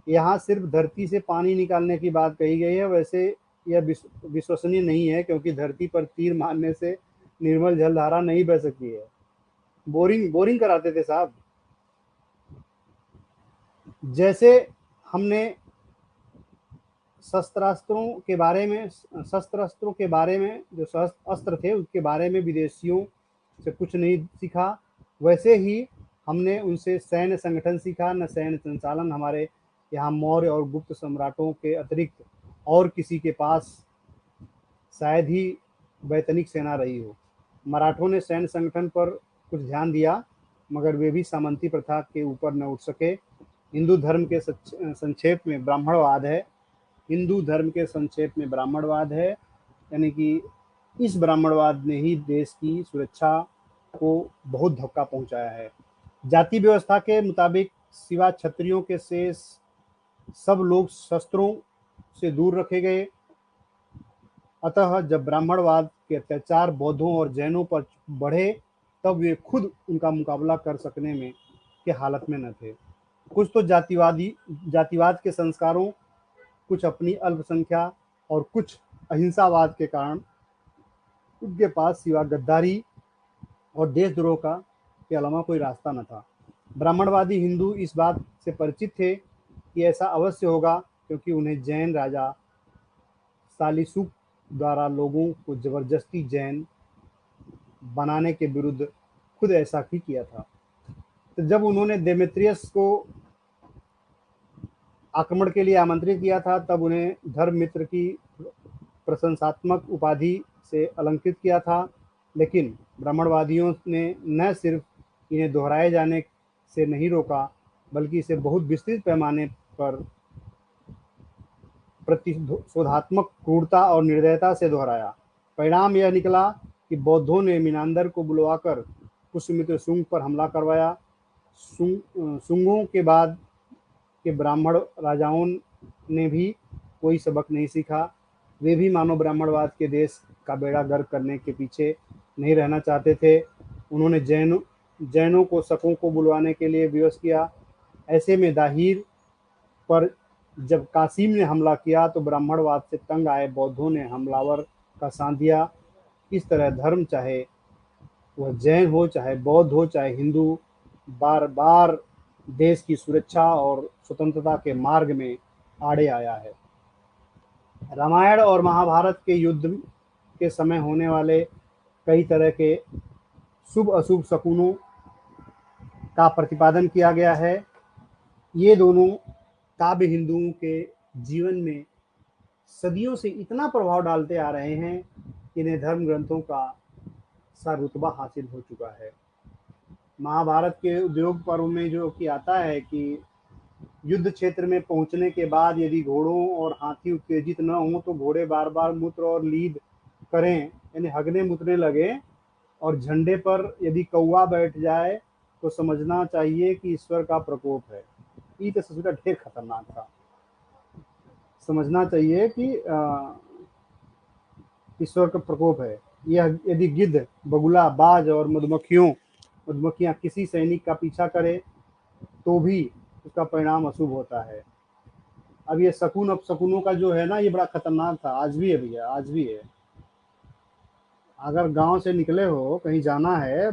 यहाँ सिर्फ धरती से पानी निकालने की बात कही गई है। वैसे यह विश्वसनीय नहीं है, क्योंकि धरती पर तीर मारने से निर्मल जलधारा नहीं बह सकती है। बोरिंग बोरिंग कराते थे साहब। जैसे हमने शस्त्रास्त्रों के बारे में जो अस्त्र थे उसके बारे में विदेशियों से कुछ नहीं सीखा, वैसे ही हमने उनसे सैन्य संगठन सीखा। न सैन्य संचालन हमारे यहाँ मौर्य और गुप्त सम्राटों के अतिरिक्त और किसी के पास शायद ही वैतनिक सेना रही हो। मराठों ने सैन्य संगठन पर कुछ ध्यान दिया, मगर वे भी सामंती प्रथा के ऊपर न उठ सके। हिंदू धर्म के संक्षेप में ब्राह्मणवाद है। हिंदू धर्म के संक्षेप में ब्राह्मणवाद है, यानी कि इस ब्राह्मणवाद ने ही देश की सुरक्षा को बहुत धक्का पहुंचाया है। जाति व्यवस्था के मुताबिक सिवा क्षत्रियों के शेष सब लोग शस्त्रों से दूर रखे गए। अतः जब ब्राह्मणवाद के अत्याचार बौद्धों और जैनों पर बढ़े, तब वे खुद उनका मुकाबला कर सकने में के हालत में न थे। कुछ तो जातिवाद के संस्कारों, कुछ अपनी अल्पसंख्या और कुछ अहिंसावाद के कारण उनके पास सिवा गद्दारी और देशद्रोह का के अलावा कोई रास्ता न था। ब्राह्मणवादी हिंदू इस बात से परिचित थे कि ऐसा अवश्य होगा, क्योंकि उन्हें जैन राजा सालिशुक द्वारा लोगों को जबरदस्ती जैन बनाने के विरुद्ध खुद ऐसा ही किया था। तो जब उन्होंने देमेत्रियस को आक्रमण के लिए आमंत्रित किया था, तब उन्हें धर्म मित्र की प्रशंसात्मक उपाधि से अलंकृत किया था। लेकिन ब्राह्मणवादियों ने न सिर्फ इन्हें दोहराए जाने से नहीं रोका, बल्कि इसे बहुत विस्तृत पैमाने पर प्रतिशोधात्मक क्रूरता और निर्दयता से दोहराया। परिणाम यह निकला कि बौद्धों ने मीनांदर को बुलवाकर पुष्यमित्र शुंग पर हमला करवाया। शुंगों के बाद के ब्राह्मण राजाओं ने भी कोई सबक नहीं सीखा। वे भी मानव ब्राह्मणवाद के देश का बेड़ा गर्क करने के पीछे नहीं रहना चाहते थे। उन्होंने जैनों को शकों को बुलवाने के लिए विवश किया। ऐसे में दाहिर पर जब कासिम ने हमला किया, तो ब्राह्मणवाद से तंग आए बौद्धों ने हमलावर का साथ दिया। इस तरह धर्म, चाहे वह जैन हो, चाहे बौद्ध हो, चाहे हिंदू, बार बार देश की सुरक्षा और स्वतंत्रता के मार्ग में आड़े आया है। रामायण और महाभारत के युद्ध के समय होने वाले कई तरह के शुभ अशुभ शकुनों का प्रतिपादन किया गया है। ये दोनों काव्य हिंदुओं के जीवन में सदियों से इतना प्रभाव डालते आ रहे हैं कि इन्हें धर्म ग्रंथों का सा रुतबा हासिल हो चुका है। महाभारत के उद्योग पर्व में जो कि आता है कि युद्ध क्षेत्र में पहुंचने के बाद यदि घोड़ों और हाथी उत्तेजित न हो, तो घोड़े बार बार मूत्र और लीद करें, यानी हगने मुतने लगे, और झंडे पर यदि कौवा बैठ जाए, तो समझना चाहिए कि ईश्वर का प्रकोप है। ये तो ससुरा ढेर खतरनाक था। समझना चाहिए कि ईश्वर का प्रकोप है। यह यदि गिद्ध, बगुला, बाज और मधुमक्खियां किसी सैनिक का पीछा करे, तो भी उसका परिणाम अशुभ होता है। अब ये शकुन अपशकुनों का जो है ना, ये बड़ा खतरनाक था, आज भी है भैया, आज भी है। अगर गांव से निकले हो, कहीं जाना है,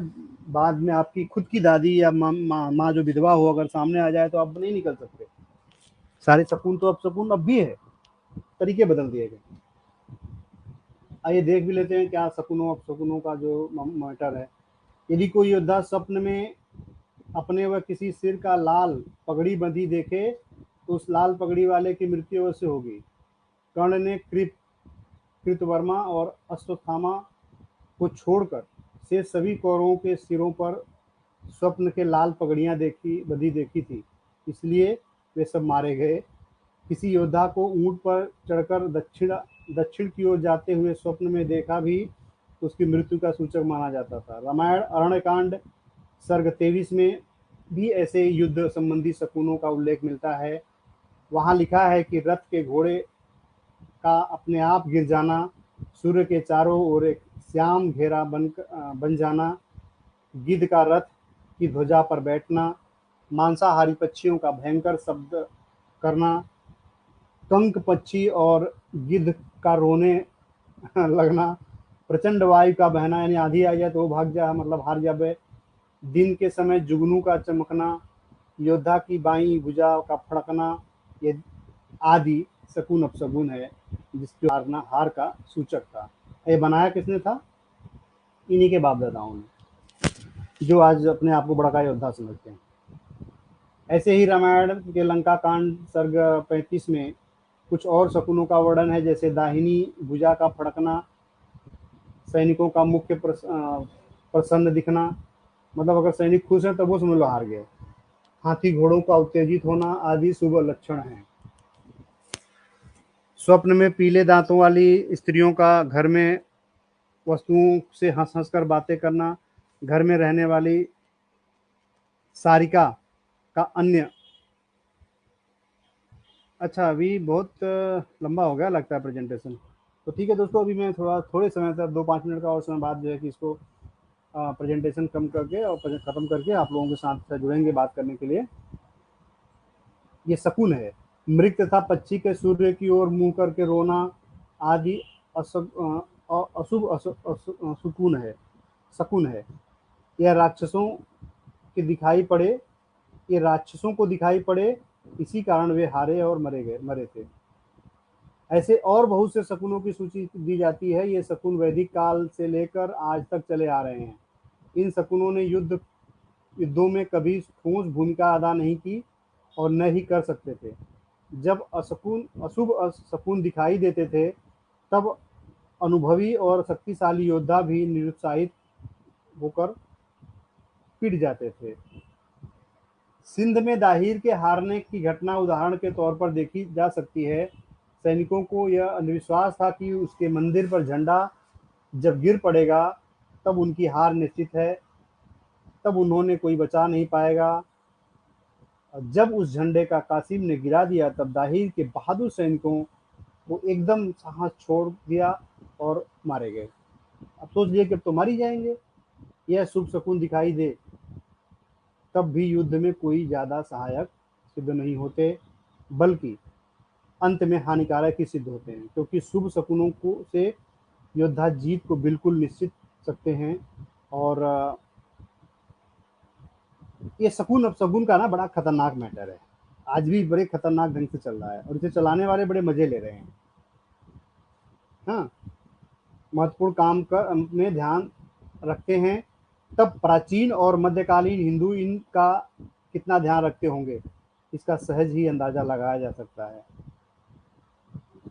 बाद में आपकी खुद की दादी या माँ जो विधवा हो अगर सामने आ जाए, तो आप नहीं निकल सकते। सारे शकुन तो अपशकुन अब भी है, तरीके बदल दिए गए। आइए देख भी लेते हैं क्या शकुनों अपशकुनों का जो मैटर है। यदि कोई योद्धा स्वप्न में अपने व किसी सिर का लाल पगड़ी बंधी देखे, तो उस लाल पगड़ी वाले की मृत्यु अवश्य होगी। कर्ण ने कृतवर्मा और अश्वत्थामा को छोड़कर से सभी कौरवों के सिरों पर स्वप्न के लाल पगड़ियां बंधी देखी थी, इसलिए वे सब मारे गए। किसी योद्धा को ऊंट पर चढ़कर दक्षिण की ओर जाते हुए स्वप्न में देखा भी, तो उसकी मृत्यु का सूचक माना जाता था। रामायण अरण्यकांड सर्ग 23 में भी ऐसे युद्ध संबंधी शकुनों का उल्लेख मिलता है। वहां लिखा है कि रथ के घोड़े का अपने आप गिर जाना, सूर्य के चारों ओर एक श्याम घेरा बन जाना, गिद्ध का रथ की ध्वजा पर बैठना, मांसाहारी पक्षियों का भयंकर शब्द करना, कंक पक्षी और गिद्ध का रोने लगना, प्रचंड वायु का बहना, यानी आधी आ जाए तो वो भाग जा, मतलब हार जाबे, दिन के समय जुगनू का चमकना, योद्धा की बाई भुजा का फड़कना, ये आदि शकुन अपशकुन है, जिसके हार का सूचक था। ये बनाया किसने था? इन्हीं के बाप दादाओं ने, जो आज अपने आप को बड़ा योद्धा समझते हैं। ऐसे ही रामायण के लंका कांड सर्ग 35 में कुछ और शकुनों का वर्णन है, जैसे दाहिनी भुजा का फड़कना, सैनिकों का मुख्य प्रसन्न दिखना, मतलब अगर सैनिक खुश हैं तब वो समझ लो हार गए, हाथी घोड़ों का उत्तेजित होना आदि शुभ लक्षण हैं। स्वप्न में पीले दांतों वाली स्त्रियों का घर में वस्तुओं से हंस हंस कर बातें करना, घर में रहने वाली सारिका का अन्य। अच्छा, अभी बहुत लंबा हो गया लगता है प्रेजेंटेशन, तो ठीक है दोस्तों, अभी मैं थोड़े समय तक 2-5 मिनट का और समय बाद जो है कि इसको प्रेजेंटेशन कम करके और ख़त्म करके आप लोगों के साथ जुड़ेंगे बात करने के लिए। ये शकुन है। मृग तथा पक्षी के सूर्य की ओर मुंह करके रोना आदि अशुभ सुकून है, शकुन है। यह राक्षसों के दिखाई पड़े ये राक्षसों को दिखाई पड़े, इसी कारण वे हारे और मरे थे। ऐसे और बहुत से शकुनों की सूची दी जाती है। ये शकुन वैदिक काल से लेकर आज तक चले आ रहे हैं। इन शकुनों ने युद्धों में कभी ठोस भूमिका अदा नहीं की और न ही कर सकते थे। जब अशुभ शकुन दिखाई देते थे, तब अनुभवी और शक्तिशाली योद्धा भी निरुत्साहित होकर पिट जाते थे। सिंध में दाहिर के हारने की घटना उदाहरण के तौर पर देखी जा सकती है। सैनिकों को यह अंधविश्वास था कि उसके मंदिर पर झंडा जब गिर पड़ेगा तब उनकी हार निश्चित है, तब उन्होंने कोई बचा नहीं पाएगा। और जब उस झंडे का कासिम ने गिरा दिया, तब दाहिर के बहादुर सैनिकों को एकदम साहस छोड़ दिया और मारे गए। अब सोच लिए कि अब तो मार ही जाएंगे। यह शुभ शकुन दिखाई दे, तब भी युद्ध में कोई ज़्यादा सहायक सिद्ध नहीं होते, बल्कि अंत में हानिकारक ही सिद्ध होते हैं, क्योंकि शुभ शकुनों को से योद्धा जीत को बिल्कुल निश्चित सकते हैं। और ये शकुन अपशकुन का ना बड़ा खतरनाक मैटर है, आज भी बड़े खतरनाक ढंग से चल रहा है, और इसे चलाने वाले बड़े मजे ले रहे हैं। हाँ, महत्वपूर्ण काम में ध्यान रखते हैं, तब प्राचीन और मध्यकालीन हिंदू इनका कितना ध्यान रखते होंगे, इसका सहज ही अंदाजा लगाया जा सकता है।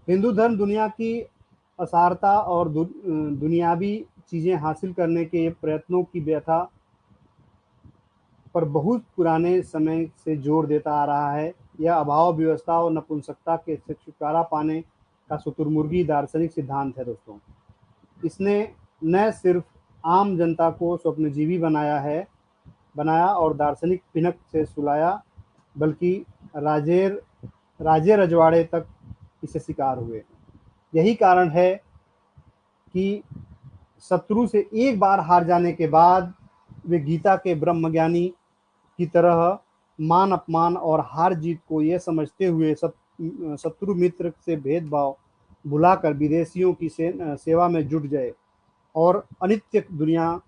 हिंदू धर्म दुनिया की असारता और दुनियावी चीज़ें हासिल करने के प्रयत्नों की व्यथा पर बहुत पुराने समय से जोर देता आ रहा है। यह अभाव, व्यवस्था और नपुंसकता के से छुटकारा पाने का शुतुरमुर्गी दार्शनिक सिद्धांत है दोस्तों। इसने न सिर्फ आम जनता को स्वप्नजीवी बनाया और दार्शनिक पिनक से सुलाया, बल्कि राजे रजवाड़े तक इसे शिकार हुए। यही कारण है कि शत्रु से एक बार हार जाने के बाद वे गीता के ब्रह्मज्ञानी की तरह मान अपमान और हार जीत को ये समझते हुए शत्रु मित्र से भेदभाव भुलाकर विदेशियों की सेवा में जुट गए और अनित्य दुनिया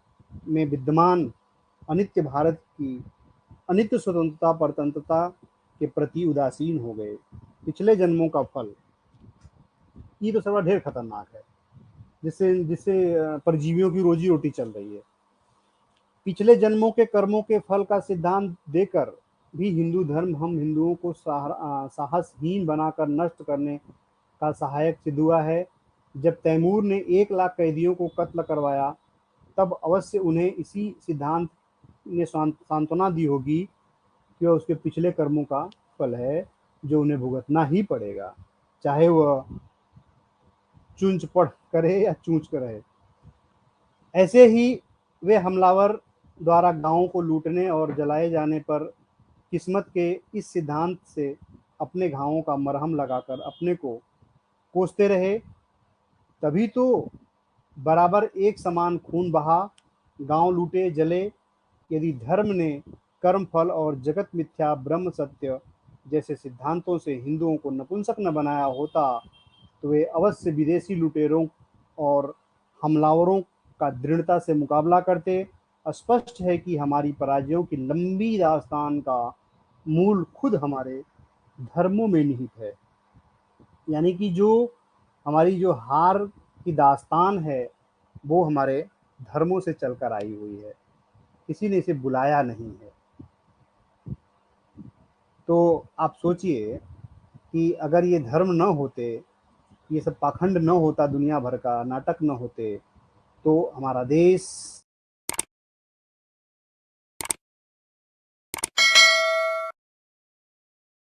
में विद्यमान अनित्य भारत की अनित्य स्वतंत्रता परतंत्रता के प्रति उदासीन हो गए। पिछले जन्मों का फल, ये तो सर्वा ढेर खतरनाक है, जिससे जिससे परजीवियों की रोजी रोटी चल रही है। पिछले जन्मों के कर्मों के फल का सिद्धांत देकर भी हिंदू धर्म हम हिंदुओं को साहसहीन बनाकर नष्ट करने का सहायक सिद्ध हुआ है। जब तैमूर ने 1 लाख कैदियों को कत्ल करवाया, तब अवश्य उन्हें इसी सिद्धांत ने सांत्वना दी होगी कि वह उसके पिछले कर्मों का फल है, जो उन्हें भुगतना ही पड़ेगा, चाहे वह चूंच पढ़ करे या चूंच करे। ऐसे ही वे हमलावर द्वारा गांवों को लूटने और जलाए जाने पर किस्मत के इस सिद्धांत से अपने घावों का मरहम लगाकर अपने को कोसते रहे। तभी तो बराबर एक समान खून बहा, गांव लूटे जले। यदि धर्म ने कर्म फल और जगत मिथ्या ब्रह्म सत्य जैसे सिद्धांतों से हिंदुओं को नपुंसक न बनाया होता, तो वे अवश्य विदेशी लुटेरों और हमलावरों का दृढ़ता से मुकाबला करते। स्पष्ट है कि हमारी पराजयों की लंबी दास्तान का मूल खुद हमारे धर्मों में निहित है। यानी कि जो हमारी जो हार की दास्तान है, वो हमारे धर्मों से चलकर आई हुई है, किसी ने इसे बुलाया नहीं है। तो आप सोचिए कि अगर ये धर्म न होते, ये सब पाखंड न होता, दुनिया भर का नाटक न होते, तो हमारा देश